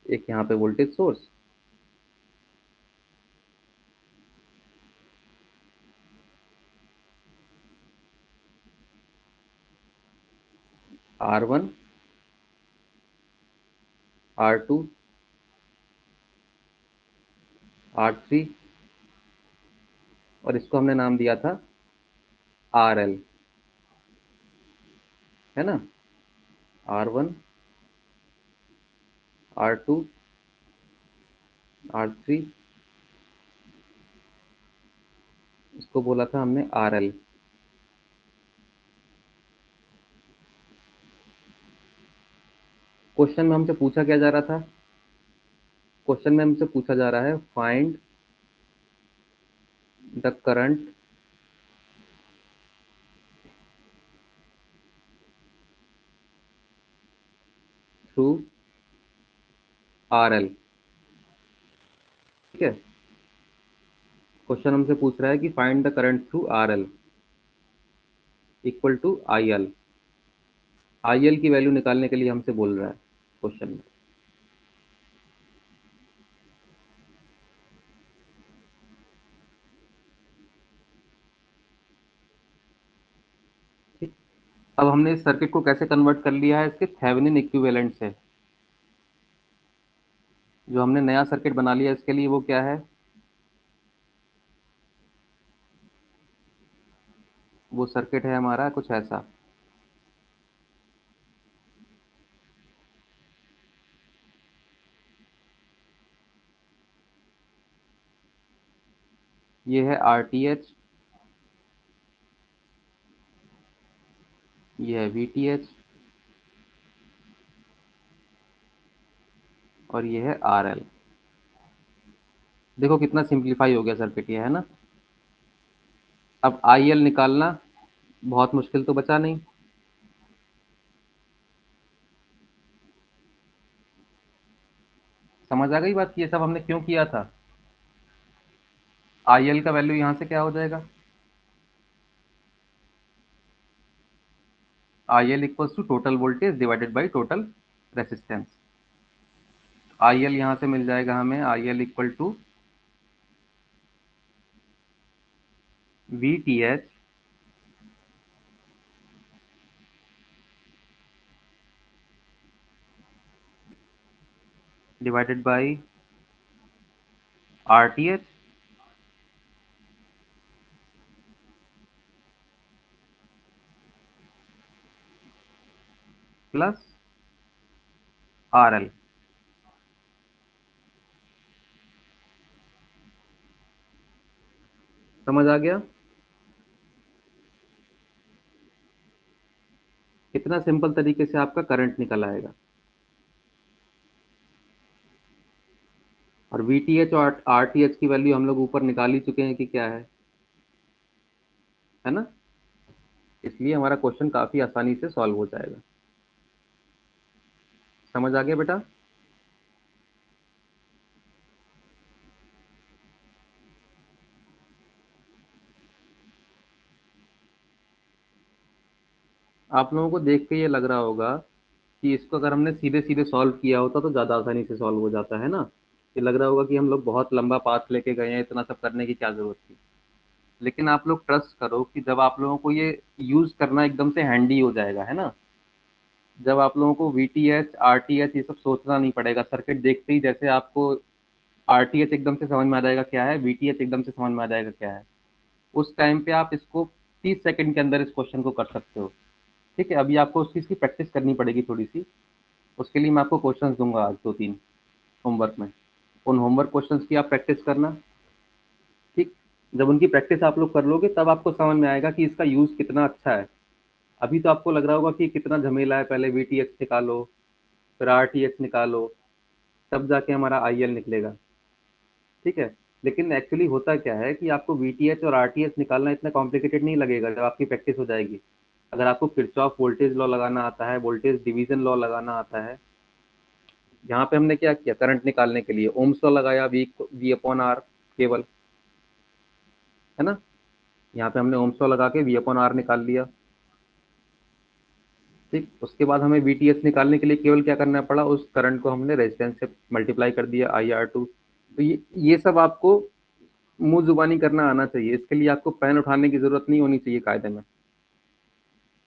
एक यहाँ पे voltage source, R1 R2 R3, और इसको हमने नाम दिया था RL, है ना, R1 R2 R3, इसको बोला था हमने RL। क्वेश्चन में हमसे पूछा क्या जा रहा था, क्वेश्चन में हमसे पूछा जा रहा है find the current through RL। ठीक है, क्वेश्चन हमसे पूछ रहा है कि find the current through RL equal to IL। IL की वैल्यू निकालने के लिए हमसे बोल रहा है क्वेश्चन में। ठीक, अब हमने इस सर्किट को कैसे कन्वर्ट कर लिया है, इसके थेवेनिन इक्विवेलेंट से। जो हमने नया सर्किट बना लिया इसके लिए वो क्या है, वो सर्किट है हमारा कुछ ऐसा। ये है आर टी एच, ये है वी टी एच, और ये है आर एल। देखो कितना सिंप्लीफाई हो गया सर्किट ये, है ना। अब आई एल निकालना बहुत मुश्किल तो बचा नहीं। समझ आ गई बात कि ये सब हमने क्यों किया था। आई एल का वैल्यू यहाँ से क्या हो जाएगा, I L equals to total voltage divided by total resistance. I L यहाँ से मिल जाएगा हमें, I L equal to V T H divided by R T H plus R L. समझ आ गया? कितना सिंपल तरीके से आपका करंट निकल आएगा। और वीटीएच और आरटीएच की वैल्यू हम लोग ऊपर निकाल ही चुके हैं कि क्या है ना। इसलिए हमारा क्वेश्चन काफी आसानी से सॉल्व हो जाएगा। समझ आ गया बेटा? आप लोगों को देख के ये लग रहा होगा कि इसको अगर हमने सीधे सीधे सॉल्व किया होता तो ज़्यादा आसानी से सॉल्व हो जाता है ना। ये लग रहा होगा कि हम लोग बहुत लंबा पाथ लेके गए हैं, इतना सब करने की क्या जरूरत थी। लेकिन आप लोग ट्रस्ट करो कि जब आप लोगों को ये यूज करना एकदम से हैंडी हो जाएगा, है ना। जब आप लोगों को वीटीएच आरटीएच ये सब सोचना नहीं पड़ेगा, सर्किट देखते ही जैसे आपको आरटीएच एकदम से समझ में आ जाएगा क्या है, वीटीएच एकदम से समझ में आ जाएगा क्या है। उस टाइम पे आप इसको 30 सेकंड के अंदर इस क्वेश्चन को कर सकते हो। ठीक है, अभी आपको उस चीज़ की प्रैक्टिस करनी पड़ेगी थोड़ी सी। उसके लिए मैं आपको क्वेश्चंस दूंगा आज 2-3 होमवर्क में। उन होमवर्क क्वेश्चंस की आप प्रैक्टिस करना। ठीक। जब उनकी प्रैक्टिस आप लोग कर लोगे तब आपको समझ में आएगा कि इसका यूज कितना अच्छा है। अभी तो आपको लग रहा होगा कि कितना झमेला है, पहले वीटीएच निकालो, फिर आरटीएच निकालो, तब जाके हमारा आईएल निकलेगा। ठीक है। लेकिन एक्चुअली होता क्या है कि आपको वीटीएच और आरटीएच निकालना इतना कॉम्प्लिकेटेड नहीं लगेगा जब आपकी प्रैक्टिस हो जाएगी। अगर आपको किरचॉफ वोल्टेज लॉ लगाना आता है, वोल्टेज डिवीजन लॉ लगाना आता है। यहाँ पे हमने क्या किया, करंट निकालने के लिए ओम्स लॉ लगाया, वी अपॉन आर केवल, है ना। यहाँ पे हमने ओम्स लॉ लगा के वी अपॉन आर निकाल लिया। ठीक। उसके बाद हमें वीटीएस निकालने के लिए केवल क्या करना पड़ा, उस करंट को हमने रेजिस्टेंस से मल्टीप्लाई कर दिया, आई आर टू। तो ये सब आपको मुंह जुबानी करना आना चाहिए। इसके लिए आपको पेन उठाने की जरूरत नहीं होनी चाहिए कायदे में।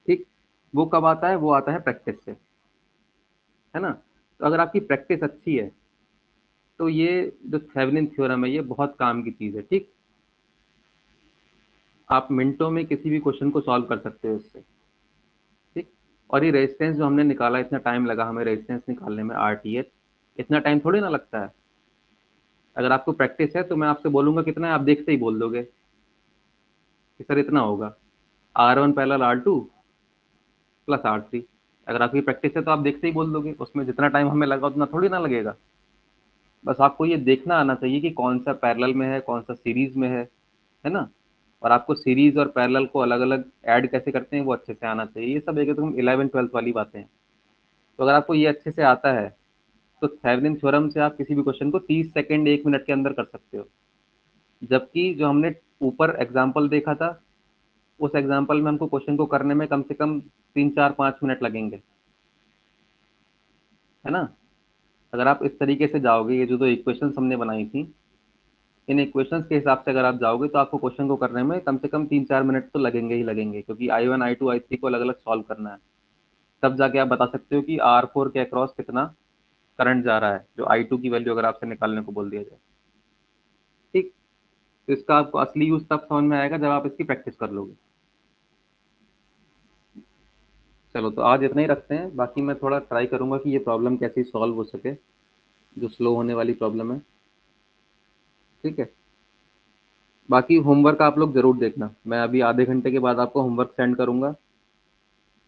ठीक। वो कब आता है, वो आता है प्रैक्टिस से, है ना। तो अगर आपकी प्रैक्टिस अच्छी है तो ये जो थेवेनिन थ्योरम है ये बहुत काम की चीज है। ठीक। आप मिनटों में किसी भी क्वेश्चन को सॉल्व कर सकते हो इससे। ठीक। और ये रेजिस्टेंस जो हमने निकाला, इतना टाइम लगा हमें रेजिस्टेंस निकालने में, आरटीएच, इतना टाइम थोड़ी ना लगता है। अगर आपको प्रैक्टिस है तो मैं आपसे बोलूंगा कितना है, आप देखते ही बोल दोगे कि सर इतना होगा, R one parallel R two plus R three. अगर आपकी प्रैक्टिस है तो आप देखते ही बोल दोगे, उसमें जितना टाइम हमें लगा उतना थोड़ी ना लगेगा। बस आपको ये देखना आना चाहिए कि कौन सा पैरेलल में है, कौन सा सीरीज में है ना। और आपको सीरीज और पैरेलल को अलग अलग ऐड कैसे करते हैं वो अच्छे से आना चाहिए। ये सब एक एकदम 11वीं 12वीं वाली बातें हैं। तो अगर आपको ये अच्छे से आता है तो थेवेनिन थ्योरम से आप किसी भी क्वेश्चन को 30 सेकंड 1 मिनट के अंदर कर सकते हो। जबकि जो हमने ऊपर एग्जाम्पल देखा था, उस एग्जाम्पल में हमको क्वेश्चन को करने में कम से कम 3 4 5 मिनट लगेंगे, है ना। अगर आप इस तरीके से जाओगे, ये जो दो इक्वेशंस हमने बनाई थी, इन इक्वेशंस के हिसाब से अगर आप जाओगे तो आपको क्वेश्चन को करने में कम से कम 3 4 मिनट तो लगेंगे ही लगेंगे, क्योंकि I one I two I three को अलग अलग सॉल्व करना है। तब जाके आप बता सकते हो कि आर फोर के अक्रॉस कितना करंट जा रहा है, जो आई टू की वैल्यू अगर आपसे निकालने को बोल दिया जाए। ठीक। तो इसका आपको असली यूज तब समझ में आएगा जब आप इसकी प्रैक्टिस कर लोगे। चलो तो आज इतना ही रखते हैं, बाकी मैं थोड़ा ट्राई करूंगा कि ये प्रॉब्लम कैसे सॉल्व हो सके, जो स्लो होने वाली प्रॉब्लम है। ठीक है। बाकी होमवर्क आप लोग जरूर देखना, मैं अभी आधे घंटे के बाद आपको होमवर्क सेंड करूंगा।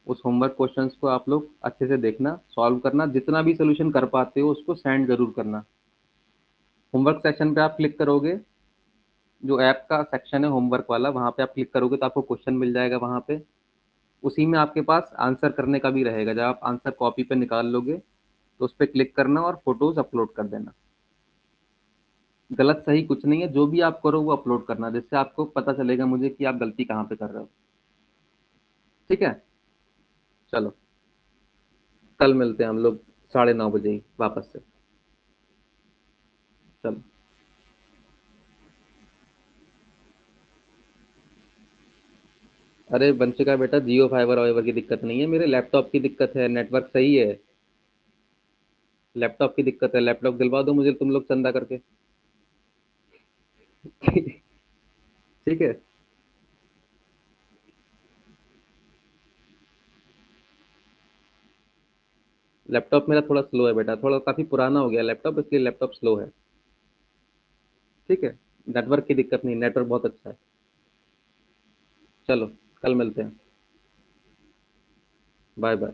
उस होमवर्क क्वेश्चंस को आप लोग अच्छे से देखना, सॉल्व करना, जितना भी सोल्यूशन कर पाते हो उसको सेंड जरूर करना। होमवर्क सेक्शन पे आप क्लिक करोगे, जो ऐप का सेक्शन है होमवर्क वाला, वहां पे आप क्लिक करोगे तो आपको क्वेश्चन मिल जाएगा वहां पे। उसी में आपके पास आंसर करने का भी रहेगा, जब आप आंसर कॉपी पे निकाल लोगे तो उस पर क्लिक करना और फोटोज अपलोड कर देना। गलत सही कुछ नहीं है, जो भी आप करो वो अपलोड करना, जिससे आपको पता चलेगा मुझे कि आप गलती कहाँ पे कर रहे हो। ठीक है। चलो, कल मिलते हैं हम लोग 9:30 बजे ही वापस से। चलो। अरे वंशिका बेटा, जियो फाइबर वाइबर की दिक्कत नहीं है, मेरे लैपटॉप की दिक्कत है, नेटवर्क सही है। लैपटॉप की दिक्कत है, लैपटॉप दिलवा दो मुझे तुम लोग चंदा करके। ठीक है। लैपटॉप मेरा थोड़ा स्लो है बेटा, थोड़ा काफी पुराना हो गया लैपटॉप, इसलिए लैपटॉप स्लो है। ठीक है। नेटवर्क की दिक्कत नहीं, नेटवर्क बहुत अच्छा है। चलो, कल मिलते हैं। Bye bye.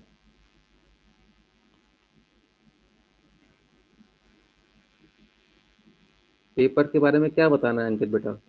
पेपर के बारे में क्या बताना है अंकित बेटा?